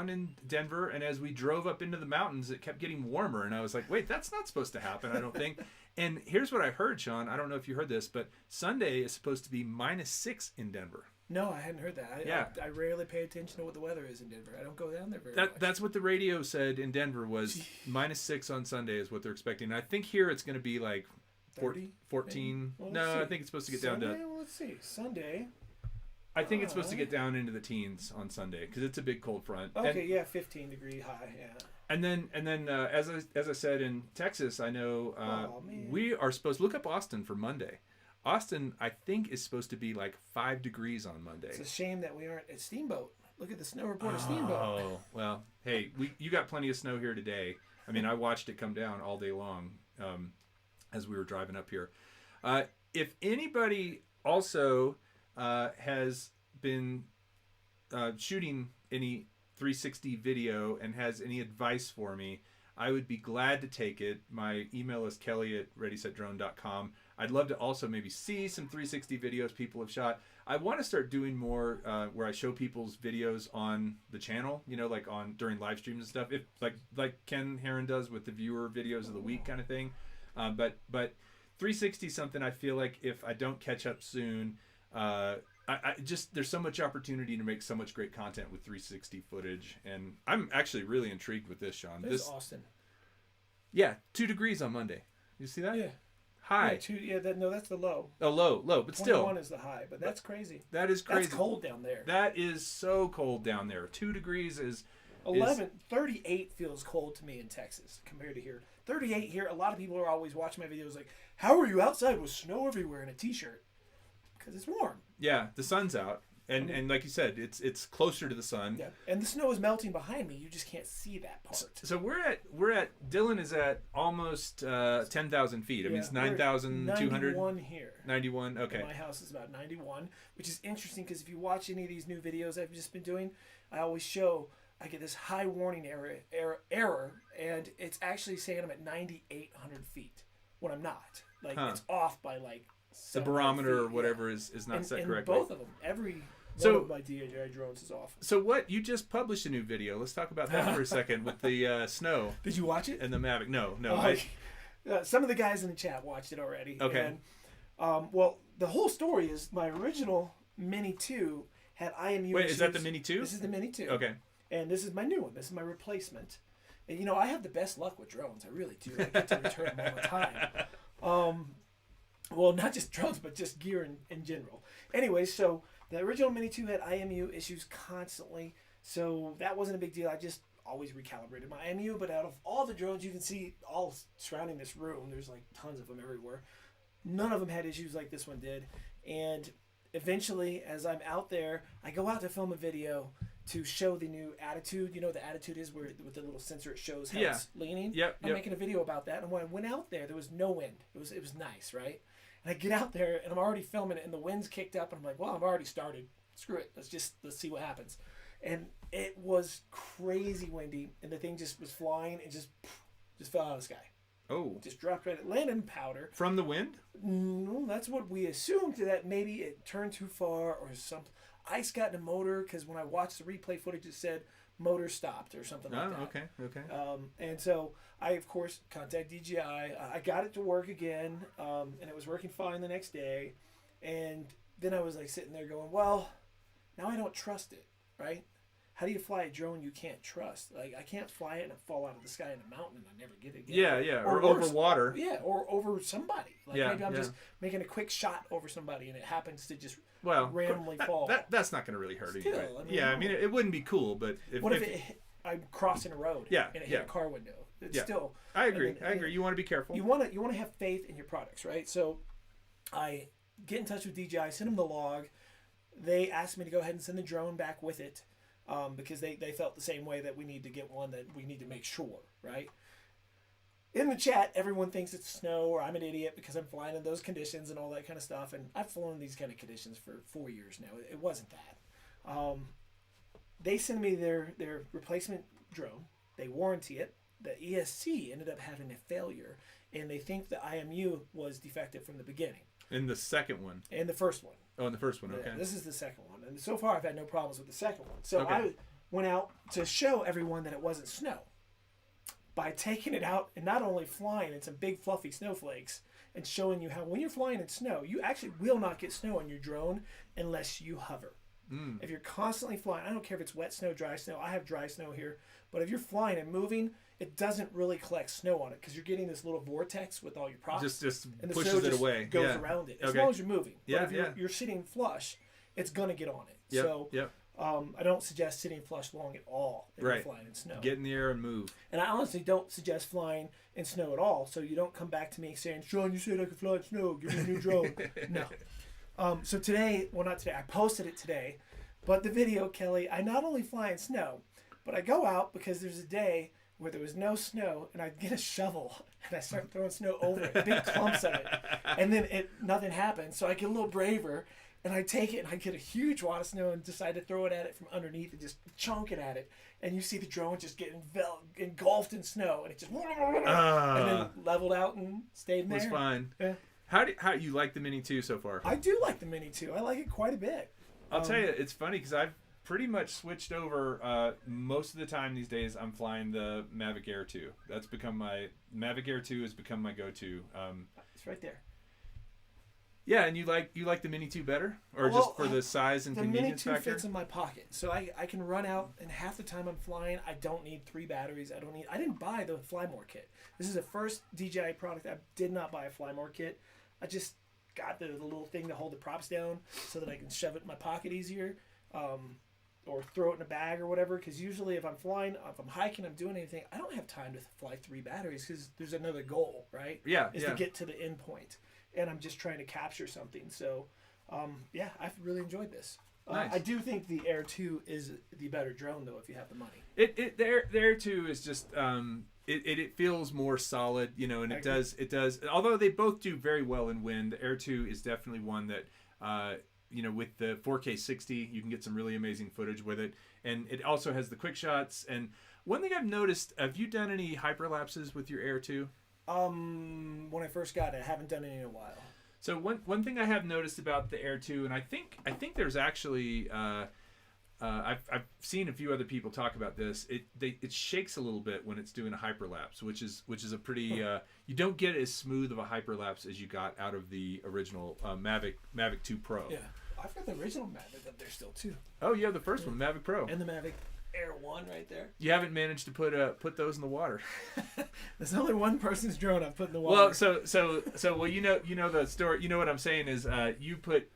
in Denver, and as we drove up into the mountains, it kept getting warmer, and I was like, wait, that's not supposed to happen, I don't think. And here's what I heard, Sean. I don't know if you heard this, but Sunday is supposed to be -6 in Denver. No, I hadn't heard that. I rarely pay attention to what the weather is in Denver. I don't go down there very much. That's what the radio said in Denver was -6 on Sunday is what they're expecting. And I think here it's going to be like 30, 14. Well, no, I think it's supposed to get down to... Well, let's see. Sunday, I think it's supposed to get down into the teens on Sunday because it's a big cold front. Okay, 15-degree high, yeah. And then as I said in Texas, I know we are supposed to look up Austin for Monday. Austin, I think, is supposed to be like 5 degrees on Monday. It's a shame that we aren't at Steamboat. Look at the snow report of Steamboat. Oh, well, hey, you got plenty of snow here today. I mean, I watched it come down all day long as we were driving up here. If anybody also has been shooting any 360 video and has any advice for me, I would be glad to take it. My email is kelly@readysetdrone.com. I'd love to also maybe see some 360 videos people have shot. I want to start doing more where I show people's videos on the channel, like during live streams and stuff. If like Ken Heron does with the viewer videos of the week kind of thing. But 360 is something I feel like if I don't catch up soon, I just there's so much opportunity to make so much great content with 360 footage, and I'm actually really intrigued with this, Sean. This is Austin. Yeah, 2 degrees on Monday. You see that? Yeah. High. That's the low. Oh, low, but 21 still. 21 is the high, but that's crazy. That is crazy. That's cold down there. That is so cold down there. 2 degrees is 38 feels cold to me in Texas compared to here. 38 here, a lot of people are always watching my videos like, how are you outside with snow everywhere in a t-shirt? Because it's warm. Yeah, the sun's out. And like you said, it's closer to the sun. Yeah, and the snow is melting behind me. You just can't see that part. So we're at Dylan is at almost 10,000 feet. I mean, it's 9,200. 91 here. 91. Okay. And my house is about 91, which is interesting because if you watch any of these new videos I've just been doing, I always show I get this high warning error, and it's actually saying I'm at 9,800 feet when I'm not. Like it's off by like. The barometer or whatever is not set correctly. Both of them, every one of my DJI drones is off. So what? You just published a new video. Let's talk about that for a second with the snow. Did you watch it? And the Mavic. No. Some of the guys in the chat watched it already. Okay. And, well, the whole story is my original Mini 2 had IMU Wait, issues. is that the Mini 2? This is the Mini 2. Okay. And this is my new one. This is my replacement. And, I have the best luck with drones. I really do. I get to return them all the time. Well, not just drones, but just gear in general. Anyway, so the original Mini 2 had IMU issues constantly, so that wasn't a big deal. I just always recalibrated my IMU, but out of all the drones you can see all surrounding this room, there's like tons of them everywhere. None of them had issues like this one did, and eventually, as I'm out there, I go out to film a video to show the new attitude. The attitude is where with the little sensor it shows how it's leaning. I'm making a video about that, and when I went out there was no wind. It was nice, right? And I get out there and I'm already filming it, and the wind's kicked up, and I'm like, well, I've already started. Screw it. Let's see what happens. And it was crazy windy, and the thing just was flying and just fell out of the sky. Oh. Just dropped right. It landed in powder. From the wind? No, that's what we assumed, that maybe it turned too far or something. Ice got in the motor because when I watched the replay footage, it said motor stopped or something like that. Okay. And so I, of course, contacted DJI. I got it to work again, and it was working fine the next day. And then I was like sitting there going, well, now I don't trust it, right? How do you fly a drone you can't trust? Like, I can't fly it and fall out of the sky in a mountain and I never get it again. Yeah. Or over water. Yeah, or over somebody. Like maybe I'm just making a quick shot over somebody and it happens to just randomly fall. That's not going to really hurt anybody. I mean, it wouldn't be cool, but if I'm crossing a road and it hit a car window? It's still. I agree. You want to be careful. You want to have faith in your products, right? So I get in touch with DJI, send them the log. They asked me to go ahead and send the drone back with it. Because they felt the same way that we need to get one, that we need to make sure, right? In the chat, everyone thinks it's snow or I'm an idiot because I'm flying in those conditions and all that kind of stuff. And I've flown in these kind of conditions for 4 years now. It wasn't that. They send me their replacement drone. They warranty it. The ESC ended up having a failure, and they think the IMU was defective from the beginning. In the second one? In the first one. Oh, in the first one, okay. This is the second one. And so far, I've had no problems with the second one. So I went out to show everyone that it wasn't snow by taking it out and not only flying in some big fluffy snowflakes and showing you how when you're flying in snow, you actually will not get snow on your drone unless you hover. If you're constantly flying, I don't care if it's wet snow, dry snow. I have dry snow here. But if you're flying and moving, it doesn't really collect snow on it because you're getting this little vortex with all your props. Just and the pushes snow it away. Goes around it as long as you're moving. But if you're sitting flush, it's gonna get on it. Yep. So Yep. I don't suggest sitting flush long at all if you're flying in snow. Get in the air and move. And I honestly don't suggest flying in snow at all. So you don't come back to me saying, Sean, you said I could fly in snow. Give me a new drone. No. So today, well, not today. I posted it today. But the video, Kelly, I not only fly in snow, but I go out because there's a day where there was no snow, and I get a shovel and I start throwing snow over it, big clumps of it, and then nothing happens. So I get a little braver. And I take it and I get a huge wad of snow and decide to throw it at it from underneath and just chunk it at it. And you see the drone just get engulfed in snow, and it just and then leveled out and stayed in there. It was fine. Yeah. How you like the Mini 2 so far? I do like the Mini 2. I like it quite a bit. I'll tell you, it's funny because I've pretty much switched over. Most of the time these days, I'm flying the Mavic Air 2. That's become Mavic Air 2 has become my go-to. It's right there. Yeah, and you like the Mini 2 better, or just for the size and convenience factor? The Mini 2 fits in my pocket, so I can run out, and half the time I'm flying, I don't need 3 batteries. I didn't buy the Fly More kit. This is the first DJI product I did not buy a Fly More kit. I just got the little thing to hold the props down so that I can shove it in my pocket easier, or throw it in a bag or whatever. Because usually if I'm flying, if I'm hiking, I'm doing anything, I don't have time to fly 3 batteries because there's another goal, right? Yeah, is to get to the end point. And I'm just trying to capture something. So, yeah, I've really enjoyed this. Nice. I do think the Air 2 is the better drone, though, if you have the money. The Air 2 is just it feels more solid, and it does. Although they both do very well in wind, the Air 2 is definitely one that with the 4K 60, you can get some really amazing footage with it, and it also has the quick shots. And one thing I've noticed, have you done any hyperlapses with your Air 2? When I first got it, I haven't done it in a while. So one thing I have noticed about the Air 2, and I think there's actually I've seen a few other people talk about this. It shakes a little bit when it's doing a hyperlapse, which is a pretty you don't get as smooth of a hyperlapse as you got out of the original Mavic 2 Pro. Yeah, I've got the original Mavic up there still too. Oh, you have the first one, Mavic Pro, and the Mavic Air 1 right there. You haven't managed to put those in the water. There's only one person's drone I've put in the water. Well, so you know the story. You know what I'm saying is you put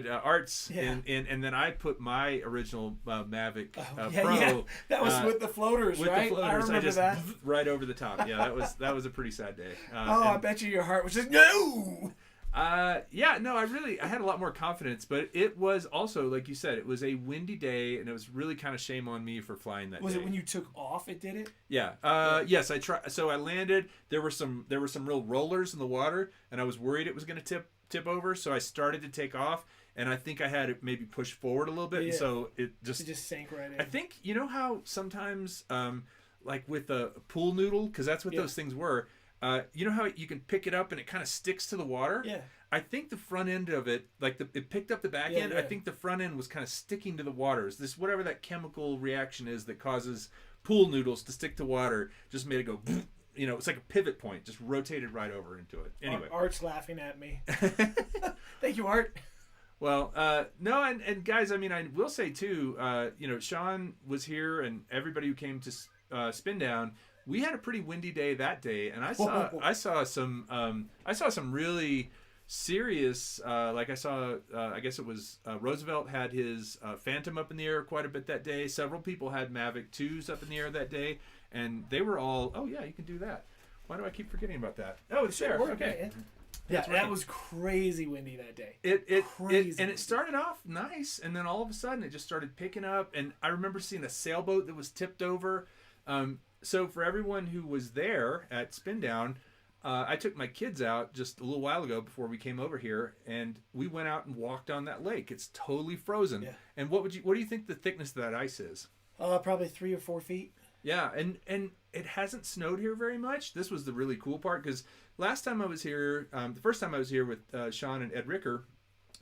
Art's in, and then I put my original Mavic Pro. Yeah. That was with the floaters, with right? The floaters. I remember that. Right over the top. Yeah, that was a pretty sad day. I bet you your heart was just no. I had a lot more confidence, but it was also, like you said, it was a windy day, and it was really kind of shame on me for flying that day. Was it when you took off it did it? Yeah. Yes, I tried. So I landed. There were some real rollers in the water, and I was worried it was going to tip over. So I started to take off, and I think I had it maybe pushed forward a little bit, and so it just sank right in. I think you know how sometimes, like with a pool noodle, because that's what those things were. You know how you can pick it up and it kind of sticks to the water? Yeah. I think the front end of it, like it picked up the back end. Yeah. I think the front end was kind of sticking to the waters. This whatever that chemical reaction is that causes pool noodles to stick to water just made it go. It's like a pivot point, just rotated right over into it. Anyway, Art's laughing at me. Thank you, Art. Well, no, and guys, I mean, I will say too, Sean was here, and everybody who came to Spin Down. We had a pretty windy day that day, and I saw some really serious. Like I saw, I guess it was Roosevelt had his Phantom up in the air quite a bit that day. Several people had Mavic 2s up in the air that day, and they were all, oh yeah, you can do that. Why do I keep forgetting about that? Oh, it's there. Okay. Yeah, that was crazy windy that day. It started off nice, and then all of a sudden it just started picking up. And I remember seeing a sailboat that was tipped over. So for everyone who was there at Spin Down, I took my kids out just a little while ago before we came over here, and we went out and walked on that lake. It's totally frozen. Yeah. And what do you think the thickness of that ice is? Probably 3 or 4 feet. Yeah, and it hasn't snowed here very much. This was the really cool part because last time I was here, the first time I was here with Sean and Ed Ricker,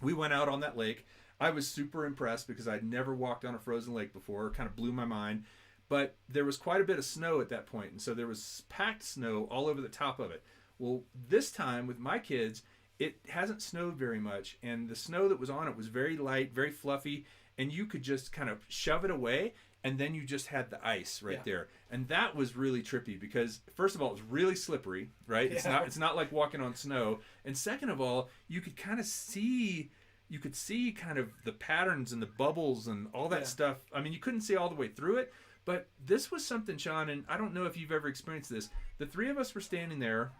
we went out on that lake. I was super impressed because I'd never walked on a frozen lake before. It kind of blew my mind. But there was quite a bit of snow at that point, and so there was packed snow all over the top of it. Well, this time with my kids, it hasn't snowed very much, and the snow that was on it was very light, very fluffy, and you could just kind of shove it away, and then you just had the ice right there. And that was really trippy because, first of all, it was really slippery, right? Yeah. It's not like walking on snow. And second of all, you could kind of see you could see kind of the patterns and the bubbles and all that stuff. I mean, you couldn't see all the way through it, but this was something, Sean, and I don't know if you've ever experienced this. The three of us were standing there.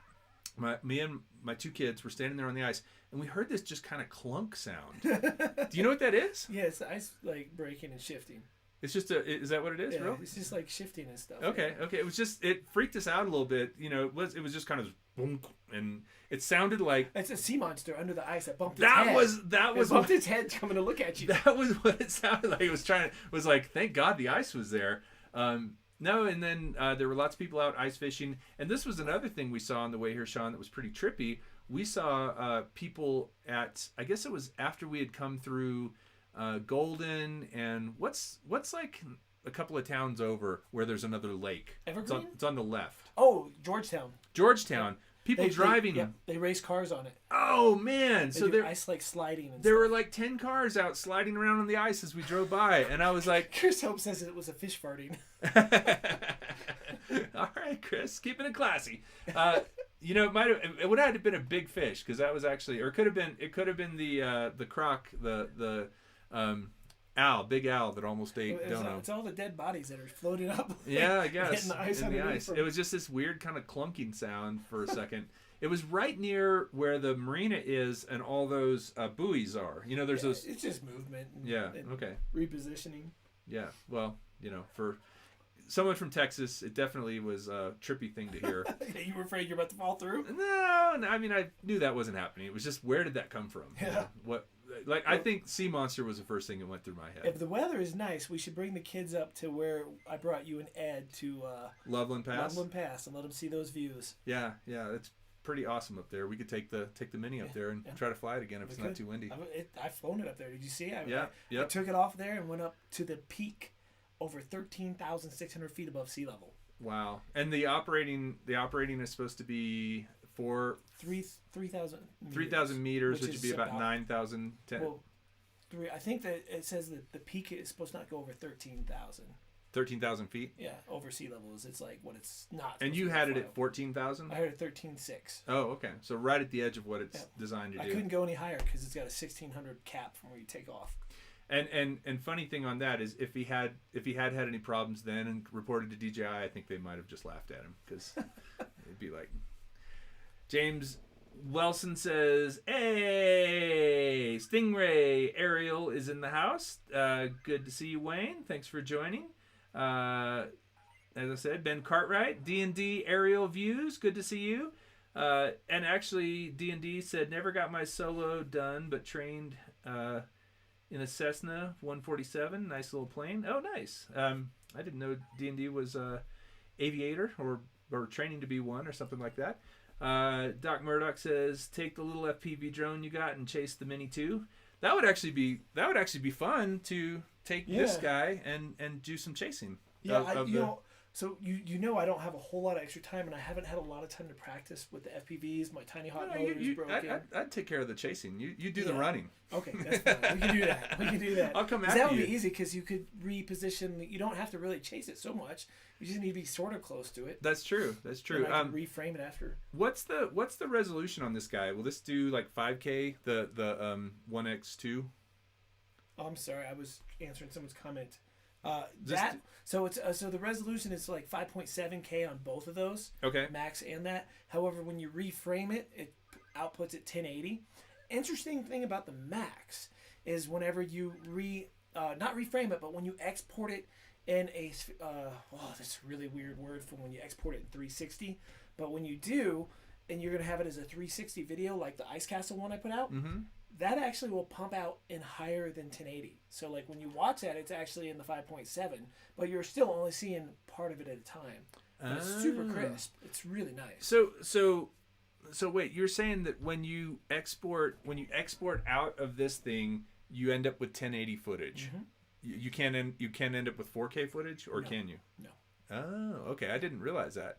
Me and my two kids were standing there on the ice, and we heard this just kind of clunk sound. Do you know what that is? Yeah, it's the ice like breaking and shifting. It's just is that what it is, bro? It's just like shifting and stuff. Okay. It freaked us out a little bit. You know, it was just kind of boom, and it sounded like it's a sea monster under the ice that bumped its head. That was bumped its head coming to look at you. That was what it sounded like. It was like, thank God the ice was there. No, and then there were lots of people out ice fishing, and this was another thing we saw on the way here, Sean, that was pretty trippy. We saw people at, I guess it was after we had come through Golden, and what's like a couple of towns over where there's another lake. Evergreen? It's on the left. Oh, Georgetown. People driving. They race cars on it. Oh man! So they're ice like sliding. And there were like 10 cars out sliding around on the ice as we drove by, and I was like, Chris Hope says it was a fish farting. All right, Chris, keeping it classy. You know, it would have been a big fish because that was actually, or it could have been the croc, the big owl that almost ate Dono. It's all the dead bodies that are floating up. Yeah, I guess. Hitting the ice in the ice. It was just this weird kind of clunking sound for a second. It was right near where the marina is and all those buoys are. You know, there's those. It's just movement. And okay. Repositioning. Yeah. Well, you know, for someone from Texas, it definitely was a trippy thing to hear. You were afraid you're about to fall through? No, I mean, I knew that wasn't happening. It was just, where did that come from? Yeah. You know, what? Like, I think sea monster was the first thing that went through my head. If the weather is nice, we should bring the kids up to where I brought you and Ed to Loveland Pass. And let them see those views. Yeah, it's pretty awesome up there. We could take the mini up there and try to fly it again if it's not too windy. I've flown it up there. Did you see it? I took it off there and went up to the peak over 13,600 feet above sea level. Wow! And the operating is supposed to be 3,000 meters, which would be about 9,000. Well, I think that it says that the peak is supposed to not go over 13,000. 13,000 feet? Yeah, over sea levels. It's like what it's not. And you had it at 14,000? I had it at 13,600. Oh, okay. So right at the edge of what it's designed to do. I couldn't go any higher because it's got a 1,600 cap from where you take off. And funny thing on that is if he had any problems then and reported to DJI, I think they might have just laughed at him because it'd be like, James Wilson says, "Hey, Stingray Ariel is in the house. Good to see you, Wayne. Thanks for joining." As I said, Ben Cartwright, D&D Aerial Views. Good to see you. And actually, D&D said, "Never got my solo done, but trained in a Cessna 147. Nice little plane." Oh, nice. I didn't know D&D was aviator or training to be one or something like that. Doc Murdoch says, "Take the little FPV drone you got and chase the Mini 2." That would actually be fun to take this guy and do some chasing. Yeah, so you know I don't have a whole lot of extra time, and I haven't had a lot of time to practice with the FPVs. My tiny hot motor is broken. I'd take care of the chasing. You do the running. Okay, that's fine. We can do that. I'll come after you. That would you. be easy because you could reposition. You don't have to really chase it so much. You just need to be sort of close to it. That's true. And I can reframe it after. What's the resolution on this guy? Will this do like 5K? The 1X2? Oh, I'm sorry. I was answering someone's comment. So the resolution is like 5.7K on both of those. Okay. Max and that. However, when you reframe it, it outputs at 1080. Interesting thing about the Max is whenever you not reframe it, but when you export it in a that's a really weird word for when you export it in 360. But when you do, and you're gonna have it as a 360 video like the Ice Castle one I put out. Mm-hmm. That actually will pump out in higher than 1080. So like when you watch that, it's actually in the 5.7, but you're still only seeing part of it at a time. But it's super crisp. It's really nice. So wait, you're saying that when you export out of this thing, you end up with 1080 footage. Mm-hmm. You can't end up with 4K footage, or can you? No. Oh, okay. I didn't realize that.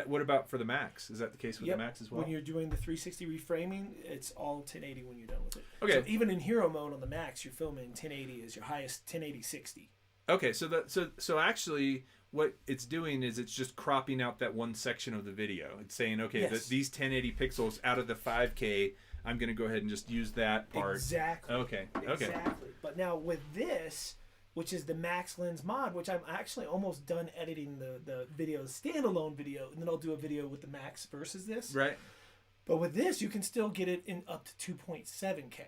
What about for the Max? Is that the case with the Max as well? When you're doing the 360 reframing, it's all 1080 when you're done with it. Okay. So even in hero mode on the Max, you're filming 1080 is your highest 1080/60. Okay, so actually what it's doing is it's just cropping out that one section of the video. It's saying, okay, these 1080 pixels out of the 5K I'm going to go ahead and just use that part. Exactly. Okay. Exactly. But now with this, which is the Max Lens mod, which I'm actually almost done editing the video, standalone video, and then I'll do a video with the Max versus this. Right. But with this, you can still get it in up to 2.7K.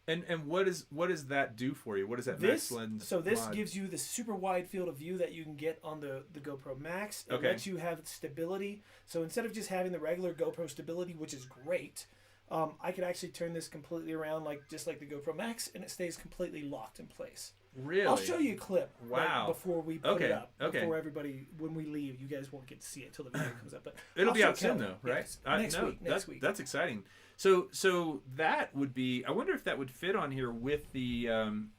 And what does that do for you? What does that This, Max Lens so this mod? gives you the super wide field of view that you can get on the GoPro Max. It Okay. lets you have stability. So instead of just having the regular GoPro stability, which is great, I could actually turn this completely around just like the GoPro Max, and it stays completely locked in place. Really? I'll show you a clip Wow. before we put it up. Okay. Before everybody, when we leave, you guys won't get to see it until the video comes up. But It'll I'll be show out soon, Kelly. though, right? Yes. Next week. That's exciting. So that would be. I wonder if that would fit on here with the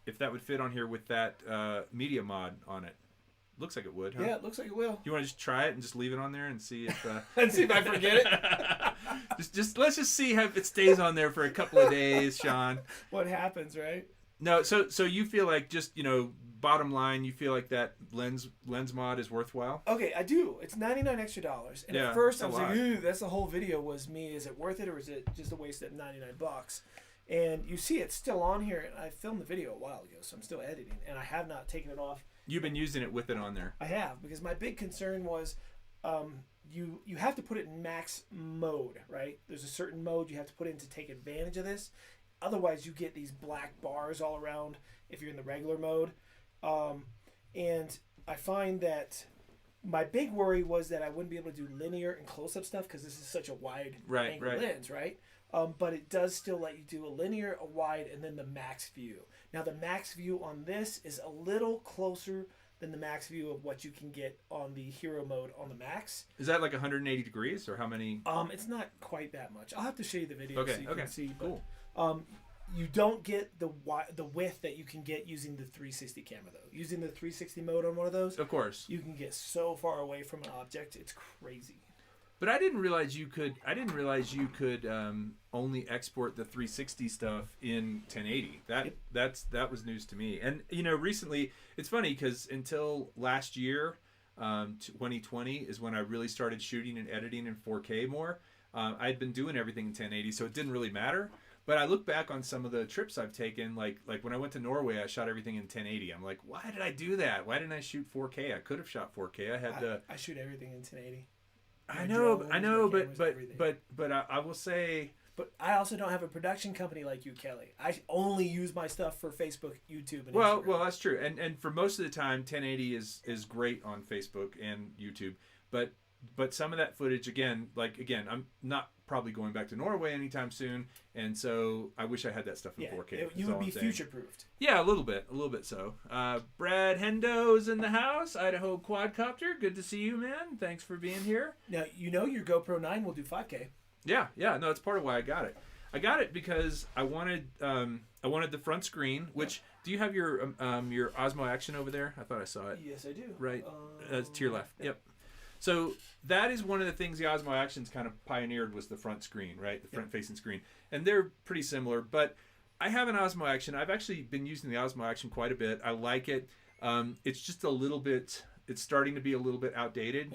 that media mod on it. Looks like it would, huh? Yeah, it looks like it will. You want to just try it and just leave it on there and see if And see if I forget it. just let's just see if it stays on there for a couple of days, Sean. What happens, right? No, so you feel like just bottom line, you feel like that lens mod is worthwhile? Okay, I do. It's $99 extra. And Yeah, at first that's I was a like, lot. ooh, that's the whole video was me. Is it worth it or is it just a waste of $99? And you see it's still on here. And I filmed the video a while ago, so I'm still editing. And I have not taken it off. You've been using it with it on there. I have, because my big concern was you have to put it in max mode, right? There's a certain mode you have to put in to take advantage of this. Otherwise, you get these black bars all around if you're in the regular mode. And I find that my big worry was that I wouldn't be able to do linear and close-up stuff because this is such a wide angle lens, right? But it does still let you do a linear, a wide, and then the max view. Now, the max view on this is a little closer than the max view of what you can get on the Hero mode on the Max. Is that like 180 degrees or how many? It's not quite that much. I'll have to show you the video so you can see. But, Cool. You don't get the width that you can get using the 360 camera, though. Using the 360 mode on one of those, Of course. you can get so far away from an object. It's crazy. But I didn't realize you could. Only export the 360 stuff in 1080. That was news to me. And recently, it's funny because until last year, 2020 is when I really started shooting and editing in 4K more. I'd been doing everything in 1080, so it didn't really matter. But I look back on some of the trips I've taken, like when I went to Norway, I shot everything in 1080. I'm like, why did I do that? Why didn't I shoot 4K? I could have shot 4K. I shoot everything in 1080. I know, but I will say. But I also don't have a production company like you, Kelly. I only use my stuff for Facebook, YouTube, and Well, Instagram. that's true. And for most of the time, 1080 is great on Facebook and YouTube. But some of that footage, again, I'm not probably going back to Norway anytime soon, and so I wish I had that stuff in 4K. You would be future-proofed. Yeah, a little bit so. Brad Hendo's in the house, Idaho Quadcopter. Good to see you, man. Thanks for being here. Now, your GoPro 9 will do 5K. Yeah, no, it's part of why I got it. I got it because I wanted the front screen. Which do you have your Osmo Action over there? I thought I saw it. Yes, I do. Right, to your left. Yep. So that is one of the things the Osmo Action's kind of pioneered was the front screen, right? The front-facing screen, and they're pretty similar. But I have an Osmo Action. I've actually been using the Osmo Action quite a bit. I like it. It's just a little bit. It's starting to be a little bit outdated,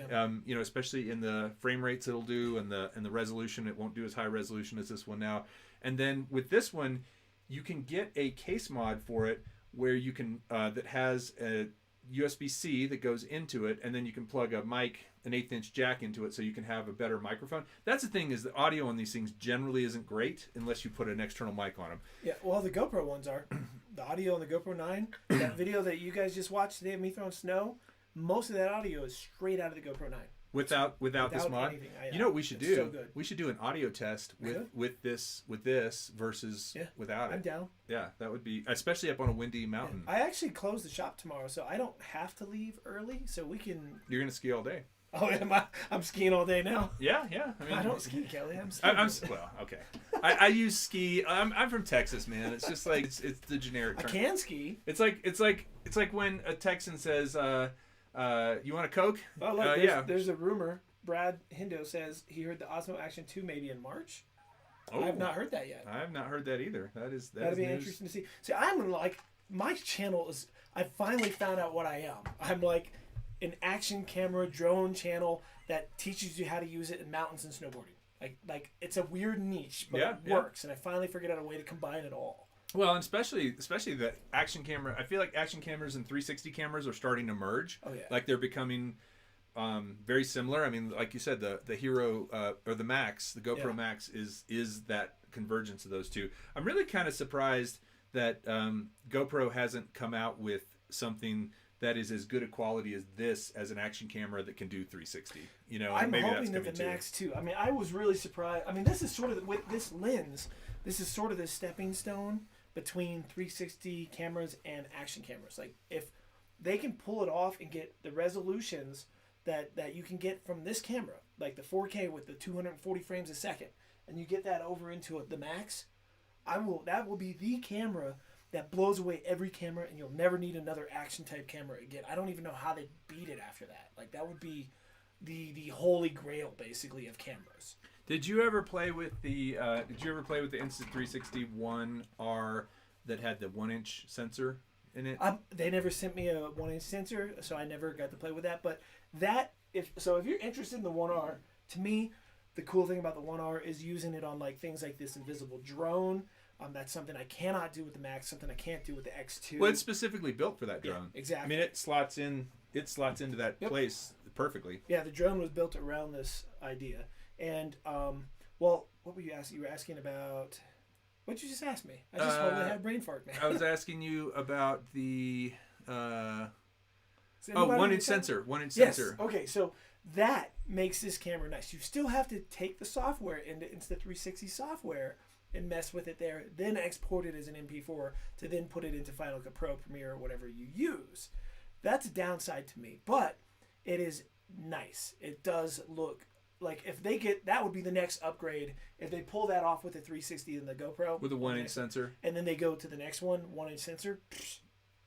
especially in the frame rates it'll do and the resolution. It won't do as high resolution as this one now. And then with this one, you can get a case mod for it where you can that has a USB-C that goes into it, and then you can plug a mic, an 1/8" jack into it, so you can have a better microphone. That's the thing, is the audio on these things generally isn't great unless you put an external mic on them. Yeah, well, the GoPro ones are. The audio on the GoPro 9, that video that you guys just watched today of me throwing snow, most of that audio is straight out of the GoPro 9. Without this mod, anything. you know what we should do? So good. We should do an audio test with this versus without it. I'm down. Yeah, that would be, especially up on a windy mountain. I actually close the shop tomorrow, so I don't have to leave early, so we can. You're gonna ski all day. Oh, I'm skiing all day now. Yeah. I mean, I don't ski, Kelly. I'm skiing. Well, okay. I use ski. I'm from Texas, man. It's just like it's the generic term. I can ski. It's like when a Texan says, "You want a Coke?" Oh, look, there's a rumor. Brad Hendo says he heard the Osmo Action 2 maybe in March. Oh, I have not heard that yet. I have not heard that either. That'd be interesting to see. See, I'm like, my channel is. I finally found out what I am. I'm like an action camera drone channel that teaches you how to use it in mountains and snowboarding. Like it's a weird niche, but Yeah, it works, and I finally figured out a way to combine it all. Well, and especially the action camera. I feel like action cameras and 360 cameras are starting to merge. Oh yeah. Like they're becoming very similar. I mean, like you said, the Hero or the Max, the GoPro Max is that convergence of those two. I'm really kind of surprised that GoPro hasn't come out with something that is as good a quality as this as an action camera that can do 360. You know, I'm maybe hoping that's that the coming Max too. I mean, I was really surprised. I mean, this is sort of with this lens. This is sort of the stepping stone between 360 cameras and action cameras. Like if they can pull it off and get the resolutions that you can get from this camera, like the 4K with the 240 frames a second, and you get that over into the Max, that will be the camera that blows away every camera, and you'll never need another action type camera again. I don't even know how they beat it after that. Like that would be the holy grail basically of cameras. Did you ever play with the Insta360 One R that had the 1-inch sensor in it? They never sent me a 1-inch sensor, so I never got to play with that. But if you're interested in the One R, to me, the cool thing about the One R is using it on like things like this invisible drone. That's something I cannot do with the Max. Something I can't do with the X2. Well, it's specifically built for that drone. Yeah, exactly. I mean, it slots into that place perfectly. Yeah, the drone was built around this idea. And well, what were you asking? You were asking about. What'd you just ask me? I just totally had a brain fart, man. I was asking you about the 1-inch sensor. 1-inch sensor. Okay, so that makes this camera nice. You still have to take the software into Insta360 software and mess with it there, then export it as an MP4 to then put it into Final Cut Pro, Premiere, or whatever you use. That's a downside to me, but it is nice. It does look like if they get that would be the next upgrade if they pull that off with the 360 and the GoPro with a 1-inch sensor, and then they go to the next 1-inch sensor.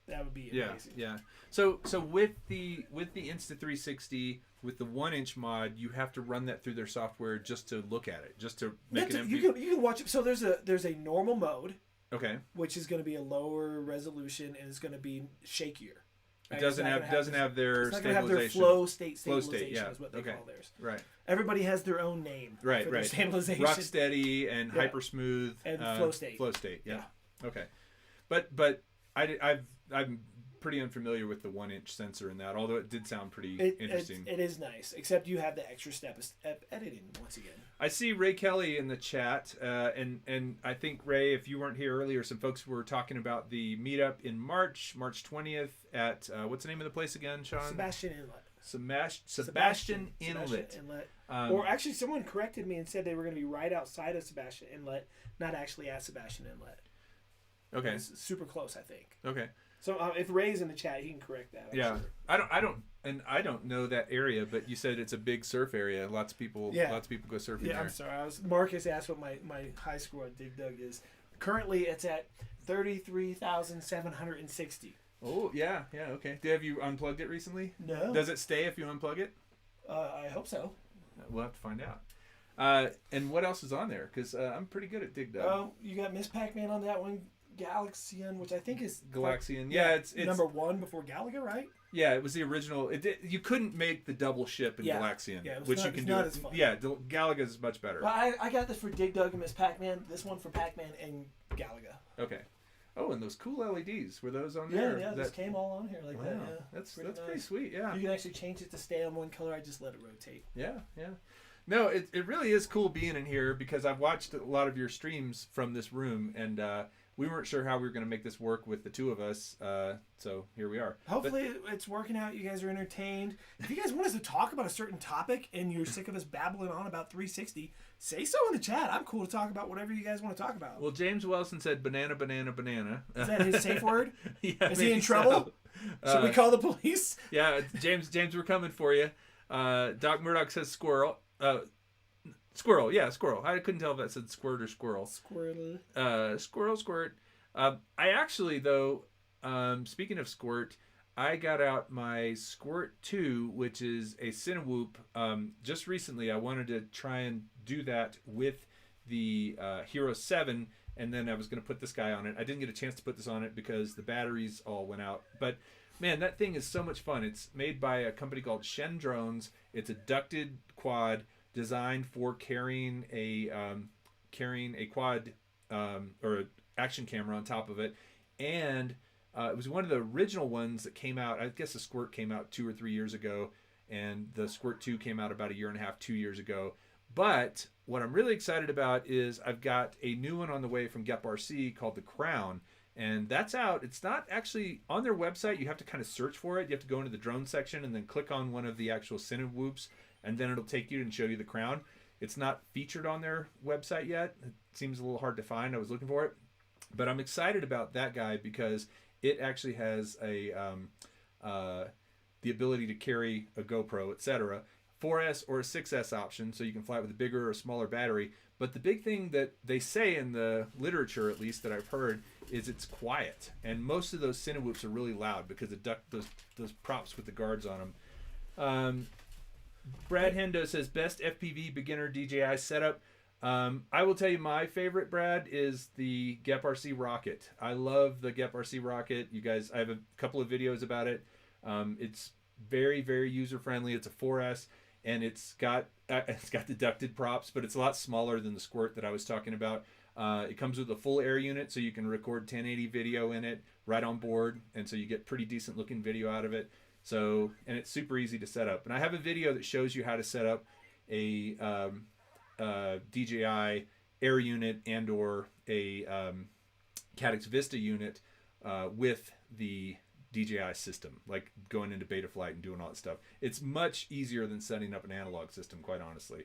That would be amazing. Yeah. So with the Insta360 with the 1-inch mod, you have to run that through their software just to look at it, just to make it. You can watch it. So there's a normal mode. Okay. Which is going to be a lower resolution and is going to be shakier. Right? It doesn't have their it's not stabilization. Have their flow state stabilization yeah. is what they call theirs. Right. Everybody has their own name. Right. For their stabilization. Rock steady and hyper smooth and flow state. Flow state. Yeah. Okay. But I'm pretty unfamiliar with the 1-inch sensor in that, although it did sound pretty interesting. It is nice, except you have the extra step of editing once again. I see Ray Kelly in the chat, and I think, Ray, if you weren't here earlier, some folks were talking about the meetup in March 20th at, what's the name of the place again, Sean? Sebastian Inlet. Sebastian Inlet. Or actually, someone corrected me and said they were going to be right outside of Sebastian Inlet, not actually at Sebastian Inlet. Okay. It's super close, I think. Okay. So if Ray's in the chat, he can correct that. Yeah, sure. I don't know that area, but you said it's a big surf area. Lots of people go surfing there. I'm sorry. Marcus asked what my high score on Dig Dug is. Currently, it's at 33,760. Oh yeah, okay. Have you unplugged it recently? No. Does it stay if you unplug it? I hope so. We'll have to find out. And what else is on there? Because I'm pretty good at Dig Dug. Oh, you got Miss Pac-Man on that one. Galaxian, which I think is Galaxian. Yeah, it's number 1 before Galaga, right? Yeah, it was the original. You couldn't make the double ship in Galaxian, which you can do. As fun. Yeah, Galaga is much better. Well, I got this for Dig Dug and Miss Pac-Man. This one for Pac-Man and Galaga. Okay. Oh, and those cool LEDs, were those on there? Yeah, those came all on here like that. Yeah, that's pretty sweet. Yeah, you can actually change it to stay on one color. I just let it rotate. Yeah. No, it really is cool being in here because I've watched a lot of your streams from this room, and we weren't sure how we were going to make this work with the two of us, so here we are. Hopefully it's working out. You guys are entertained. If you guys want us to talk about a certain topic and you're sick of us babbling on about 360, say so in the chat. I'm cool to talk about whatever you guys want to talk about. Well, James Wilson said banana. Is that his safe word? Yeah, is he in trouble? So. Should we call the police? Yeah, James, we're coming for you. Doc Murdoch says squirrel. Squirrel, yeah, squirrel. I couldn't tell if that said squirt or squirrel. Squirrel. Squirt. I actually, though, speaking of squirt, I got out my Squirt 2, which is a Cinewhoop. Just recently, I wanted to try and do that with the Hero 7, and then I was going to put this guy on it. I didn't get a chance to put this on it because the batteries all went out. But, man, that thing is so much fun. It's made by a company called Shen Drones. It's a ducted quad. designed for carrying a quad or action camera on top of it, and it was one of the original ones that came out. I guess the Squirt came out 2 or 3 years ago, and the Squirt 2 came out about 1.5 to 2 years ago. But what I'm really excited about is I've got a new one on the way from GepRC called the Crown, and that's out. It's not actually on their website. You have to kind of search for it. You have to go into the drone section and then click on one of the actual Cinewhoops, and then it'll take you and show you the Crown. It's not featured on their website yet. It seems a little hard to find. I was looking for it. But I'm excited about that guy because it actually has a the ability to carry a GoPro, etc. 4S or a 6S option, so you can fly it with a bigger or smaller battery. But the big thing that they say in the literature, at least that I've heard, is it's quiet. And most of those Cinewhoops are really loud because it ducked those props with the guards on them. Brad Hendo says, best FPV beginner DJI setup. I will tell you my favorite, Brad, is the GepRC Rocket. I love the GepRC Rocket. You guys, I have a couple of videos about it. It's very, very user-friendly. It's a 4S, and it's got deducted props, but it's a lot smaller than the Squirt that I was talking about. It comes with a full air unit, so you can record 1080 video in it right on board, and so you get pretty decent looking video out of it. So, and it's super easy to set up. And I have a video that shows you how to set up a DJI Air unit and or a Caddx Vista unit with the DJI system, like going into beta flight and doing all that stuff. It's much easier than setting up an analog system, quite honestly.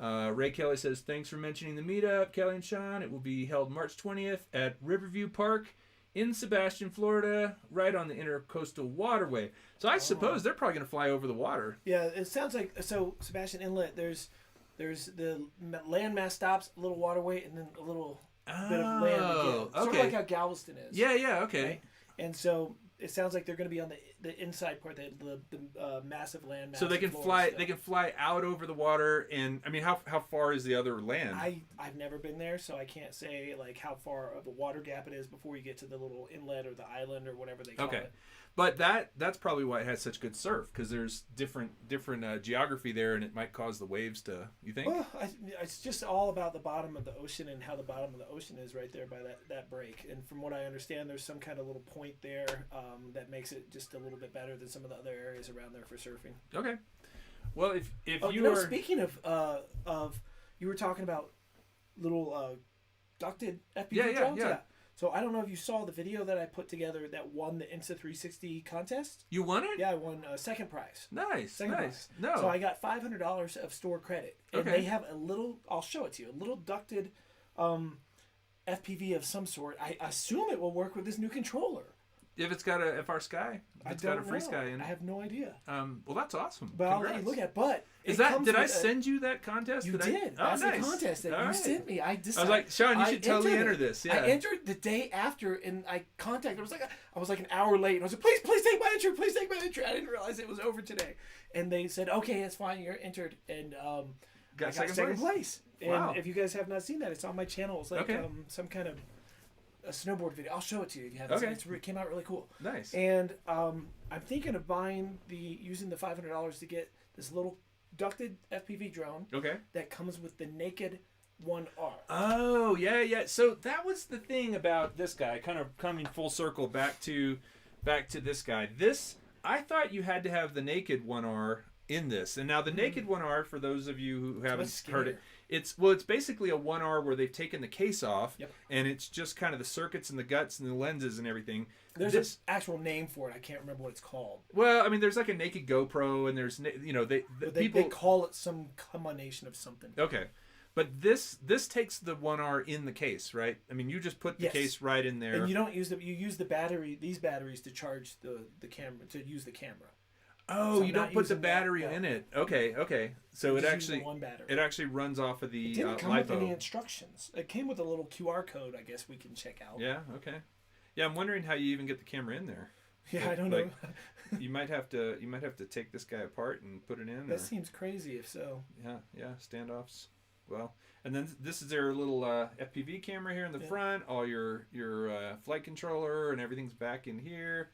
Ray Kelly says, thanks for mentioning the meetup, Kelly and Sean. It will be held March 20th at Riverview Park in Sebastian, Florida, right on the Intercoastal Waterway. So I suppose they're probably going to fly over the water. Yeah, it sounds like, so Sebastian Inlet, there's the landmass stops, a little waterway, and then a little bit of land again. Sort of like how Galveston is. Yeah, okay. Right? And so it sounds like they're going to be on the inside part, the massive land mass. So they can fly. They can fly out over the water, and I mean, how far is the other land? I've never been there, so I can't say like how far of a water gap it is before you get to the little inlet or the island or whatever they call it. But that's probably why it has such good surf, because there's different geography there, and it might cause the waves to. You think? Well, it's just all about the bottom of the ocean and how the bottom of the ocean is right there by that break. And from what I understand, there's some kind of little point there that makes it just a little bit better than some of the other areas around there for surfing. Okay. Well, if you know, speaking of you were talking about little ducted FPV drones. Yeah. So I don't know if you saw the video that I put together that won the Insta360 contest. You won it? Yeah, I won second prize. Nice. Prize. No. So I got $500 of store credit. And they have a little, I'll show it to you, a little ducted FPV of some sort. I assume it will work with this new controller. If it's got a FR Sky, if it's got a free Sky in it. I have no idea. Well, that's awesome. But Congrats. I'll let you look at. But did I send you that contest? You did. That's the contest that you sent me. I was like, Sean, you should totally enter this. Yeah. I entered the day after, and I contacted. I was like an hour late, and I was like, please take my entry. Please take my entry. I didn't realize it was over today, and they said, okay, it's fine. You're entered, and I got second place. Wow. And if you guys have not seen that, it's on my channel. It's like some kind of a snowboard video. I'll show it to you if you haven't seen it. It came out really cool. Nice. And I'm thinking of using the $500 to get this little ducted FPV drone. Okay. That comes with the naked One R. Oh, yeah. So that was the thing about this guy, kind of coming full circle back to this guy. I thought you had to have the naked One R in this. And now the naked One R, for those of you who haven't heard it, it's basically a 1R where they've taken the case off, and it's just kind of the circuits and the guts and the lenses and everything. There's an actual name for it. I can't remember what it's called. Well, I mean, there's like a naked GoPro, and there's they call it some combination of something. Okay, but this takes the 1R in the case, right? I mean, you just put the case right in there, and you don't use you use the battery. These batteries to charge the camera to use the camera. Oh, so you don't put the battery in it. Okay. So it actually runs off of the It didn't come with any instructions. It came with a little QR code, I guess we can check out. Yeah, okay. Yeah, I'm wondering how you even get the camera in there. Yeah, I don't know. you might have to take this guy apart and put it in. That seems crazy if so. Yeah, standoffs. Well, and then this is their little FPV camera here in the front, all your flight controller and everything's back in here.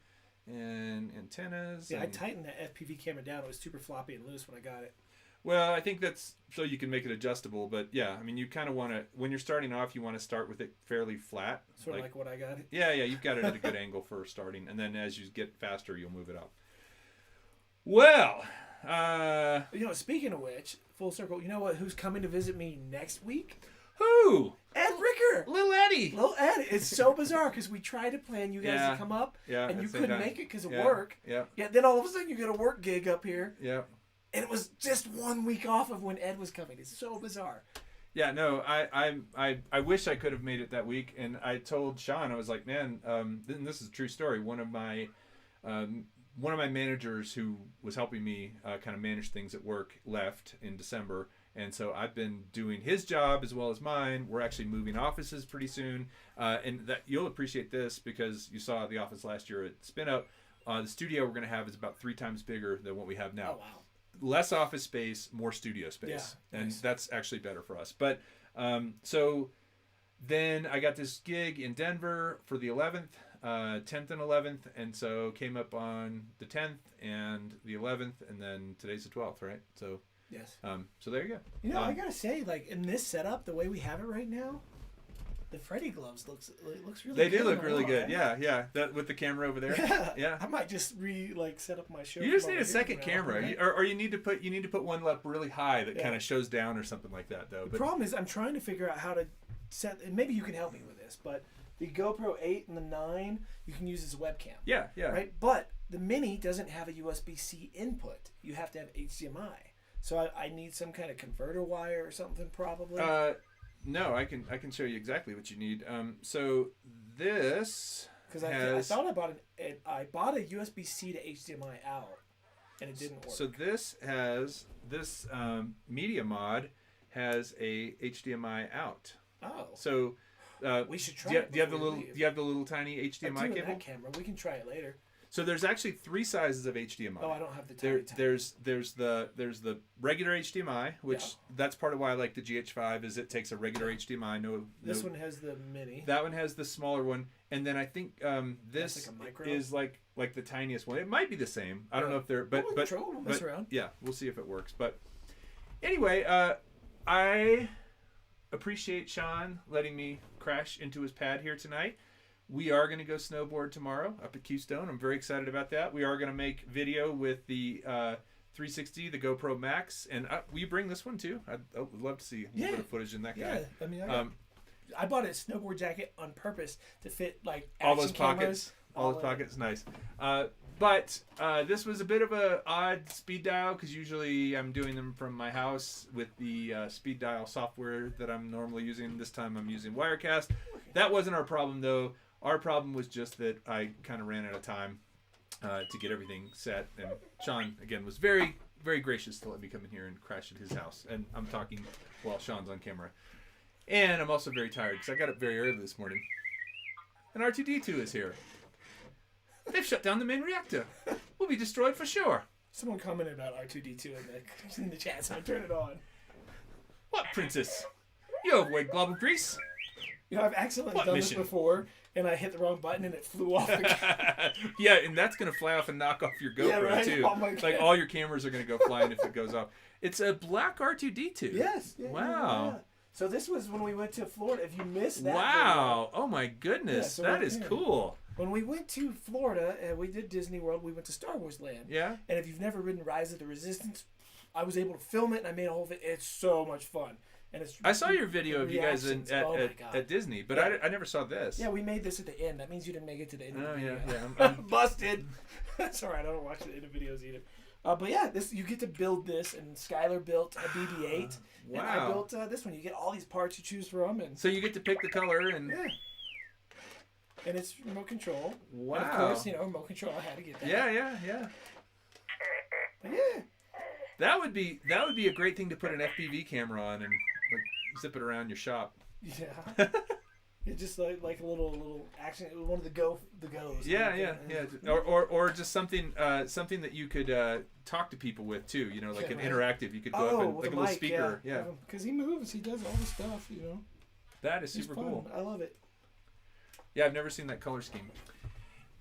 And antennas. Yeah, I tightened that FPV camera down. It was super floppy and loose when I got it. Well, I think that's so you can make it adjustable, but yeah, I mean, you kind of want to, when you're starting off, you want to start with it fairly flat. Sort of like what I got. Yeah, you've got it at a good angle for starting, and then as you get faster, you'll move it up. Well, speaking of which, full circle, you know what? Who's coming to visit me next week? who? Ed Ricker. Little Eddie. Little Ed. It's so bizarre because we tried to plan you guys to come up, and you couldn't make it because of work. Yeah. Yeah. Then all of a sudden you get a work gig up here. Yeah. And it was just 1 week off of when Ed was coming. It's so bizarre. Yeah, no, I wish I could have made it that week, and I told Sean, I was like, man, and this is a true story. One of my managers who was helping me kind of manage things at work left in December, and so I've been doing his job as well as mine. We're actually moving offices pretty soon, and that you'll appreciate this because you saw the office last year at Spin Up. The studio we're going to have is about 3 times bigger than what we have now. Oh, wow. Less office space, more studio space, and that's actually better for us. But so then I got this gig in Denver for the 11th, 10th and 11th, and so came up on the 10th and the 11th, and then today's the 12th, right? So yes. So there you go. You know, I gotta say, like in this setup, the way we have it right now, the Freddy gloves looks really. They good do look really good. Right? Yeah. That with the camera over there. Yeah. I might just set up my show. You just need a second camera, right? or you need to put one up really high that kind of shows down or something like that, though. The problem is I'm trying to figure out how to set. And maybe you can help me with this, but the GoPro 8 and the 9 you can use as a webcam. Yeah. Right, but the Mini doesn't have a USB-C input. You have to have HDMI. So I need some kind of converter wire or something probably. No, I can show you exactly what you need. So this because I thought I bought a USB-C to HDMI out, and it didn't work. So this media mod has a HDMI out. Oh. So we should try. Do you have the little tiny HDMI cable? That camera. We can try it later. So there's actually 3 sizes of HDMI. Oh, I don't have the tiny. There's the regular HDMI, which that's part of why I like the GH5 is it takes a regular HDMI. This one has the mini. That one has the smaller one, and then I think this like a micro? is like the tiniest one. It might be the same. I don't know if they're we'll mess around. Yeah, we'll see if it works. But anyway, I appreciate Sean letting me crash into his pad here tonight. We are going to go snowboard tomorrow up at Keystone. I'm very excited about that. We are going to make video with the 360, the GoPro Max. And will you bring this one too? I'd love to see a little bit of footage in that guy. Yeah, I mean, I bought a snowboard jacket on purpose to fit like all those cameras, pockets. All those pockets, nice. But this was a bit of an odd speed dial because usually I'm doing them from my house with the speed dial software that I'm normally using. This time I'm using Wirecast. That wasn't our problem though. Our problem was just that I kind of ran out of time to get everything set. And Sean, again, was very, very gracious to let me come in here and crash at his house. And I'm talking while Sean's on camera. And I'm also very tired because I got up very early this morning. And R2-D2 is here. They've shut down the main reactor. We'll be destroyed for sure. Someone commented about R2-D2 in the chat, so I turned it on. What, princess? You avoid global grease? You know, I've accidentally done this before, and I hit the wrong button, and it flew off again. Yeah, and that's going to fly off and knock off your GoPro, too. Oh my God. Like, all your cameras are going to go flying if it goes off. It's a black R2-D2. Yes. Yeah, wow. Yeah. So this was when we went to Florida. If you missed that wow. Oh, my goodness. So that is cool. When we went to Florida, and we did Disney World, we went to Star Wars Land. Yeah. And if you've never ridden Rise of the Resistance, I was able to film it, and I made a whole video. It's so much fun. And I saw your video of you guys at Disney, but I never saw this. Yeah, we made this at the end. That means you didn't make it to the end of the video. I'm busted. That's all right. I don't watch the end of videos either. But yeah, you get to build this, and Skylar built a BB-8. Wow. And I built this one. You get all these parts you choose from, and so you get to pick the color and. Yeah. And it's remote control. Wow. And of course, remote control. I had to get that. Yeah. But yeah. That would be a great thing to put an FPV camera on and like zip it around your shop. Yeah. It's just like a little action. One of the goes. Yeah. Or just something that you could talk to people with too. Like an interactive. You could go up and like a little speaker. Yeah. Because he moves. He does all the stuff. That is super cool. I love it. Yeah, I've never seen that color scheme.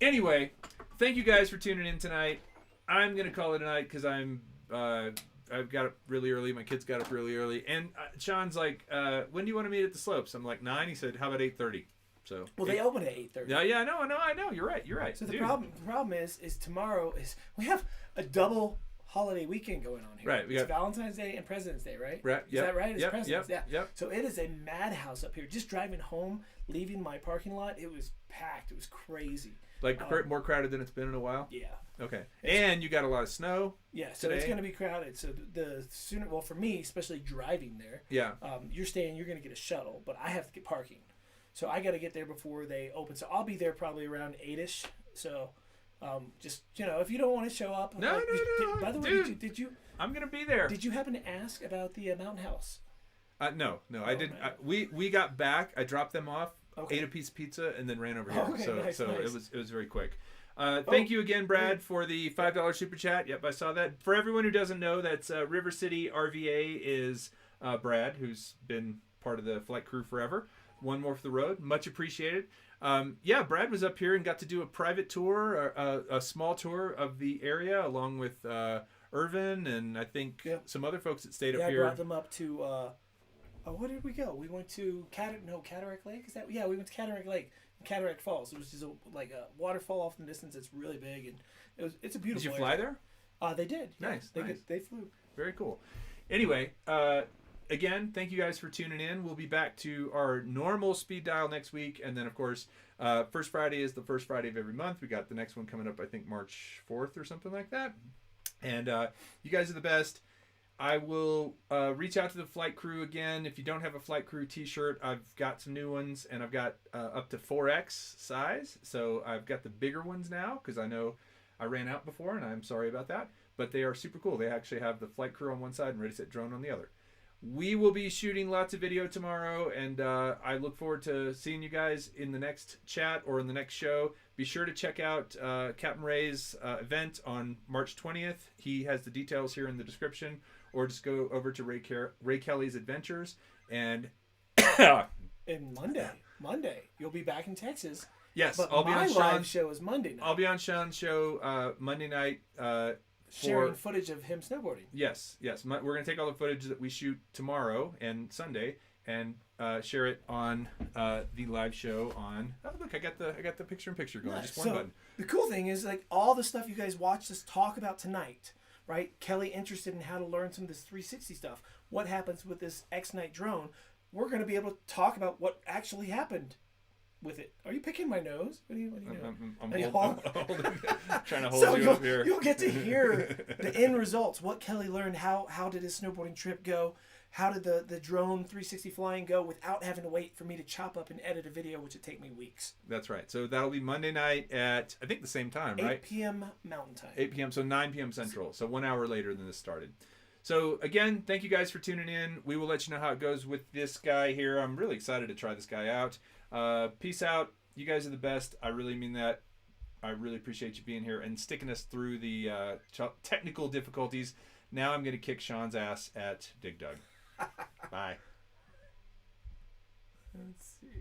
Anyway, thank you guys for tuning in tonight. I'm gonna call it a night because I'm I've got up really early. My kids got up really early, and Sean's like, "When do you want to meet at the slopes?" I'm like 9. He said, "How about 8:30?" So well, they open at 8:30. Yeah, I know. You're right. So the Dude. problem is tomorrow is we have a double holiday weekend going on here. Right, we it's got Valentine's Day and President's Day, right? Right. Is that right? It's Yep. President's. Yep. Yeah. Yep. So it is a madhouse up here. Just driving home, leaving my parking lot, it was packed. It was crazy. Like more crowded than it's been in a while. Yeah. Okay. And you got a lot of snow. Yeah. So it's going to be crowded. So the sooner, well, for me, especially driving there. Yeah. You're going to get a shuttle, but I have to get parking. So I got to get there before they open. So I'll be there probably around 8ish. So, just if you don't want to show up. No. By the way, dude, did you? I'm gonna be there. Did you happen to ask about the mountain house? No, I didn't. We got back. I dropped them off, Okay. ate a piece of pizza, and then ran over here. Okay, so nice. it was very quick. Thank you again, Brad, for the $5 super chat. Yep, I saw that. For everyone who doesn't know, that's River City RVA is Brad, who's been part of the flight crew forever. One more for the road. Much appreciated. Brad was up here and got to do a private tour, a small tour of the area, along with Irvin and I think some other folks that stayed up here. I brought them up to. Where did we go? We went to Cataract Lake. Is that? Yeah, we went to Cataract Lake, Cataract Falls. It was just like a waterfall off in the distance. It's really big and it's a beautiful. Did you fly there? They did. Yeah. Nice. They flew. Very cool. Anyway, again, thank you guys for tuning in. We'll be back to our normal speed dial next week, and then of course, first Friday is the first Friday of every month. We got the next one coming up, I think March 4th or something like that. And you guys are the best. I will reach out to the flight crew again. If you don't have a flight crew t-shirt, I've got some new ones, and I've got up to 4X size. So I've got the bigger ones now because I know I ran out before, and I'm sorry about that. But they are super cool. They actually have the flight crew on one side and Ready Set Drone on the other. We will be shooting lots of video tomorrow, and I look forward to seeing you guys in the next chat or in the next show. Be sure to check out Captain Ray's event on March 20th. He has the details here in the description, or just go over to Ray Kelly's Adventures. And Monday, you'll be back in Texas. Yes, but I'll be on my live show is Monday night. I'll be on Sean's show Monday night. Sharing footage of him snowboarding. Yes. We're going to take all the footage that we shoot tomorrow and Sunday and share it on the live show on. Oh, look, I got the picture-in-picture going. Nice. Just one button. The cool thing is, like, all the stuff you guys watched us talk about tonight, right? Kelly interested in how to learn some of this 360 stuff. What happens with this X-Night drone? We're going to be able to talk about what actually happened with it. Are you picking my nose? What are you doing? I'm trying to hold so you up here. You'll get to hear the end results. What Kelly learned. How did his snowboarding trip go? How did the drone 360 flying go without having to wait for me to chop up and edit a video, which would take me weeks. That's right. So that'll be Monday night at, I think, the same time, right? 8 p.m. Mountain Time. 8 p.m. So 9 p.m. Central. So 1 hour later than this started. So again, thank you guys for tuning in. We will let you know how it goes with this guy here. I'm really excited to try this guy out. Peace out. You guys are the best. I really mean that. I really appreciate you being here and sticking us through the technical difficulties. Now I'm going to kick Sean's ass at Dig Dug. Bye. Let's see.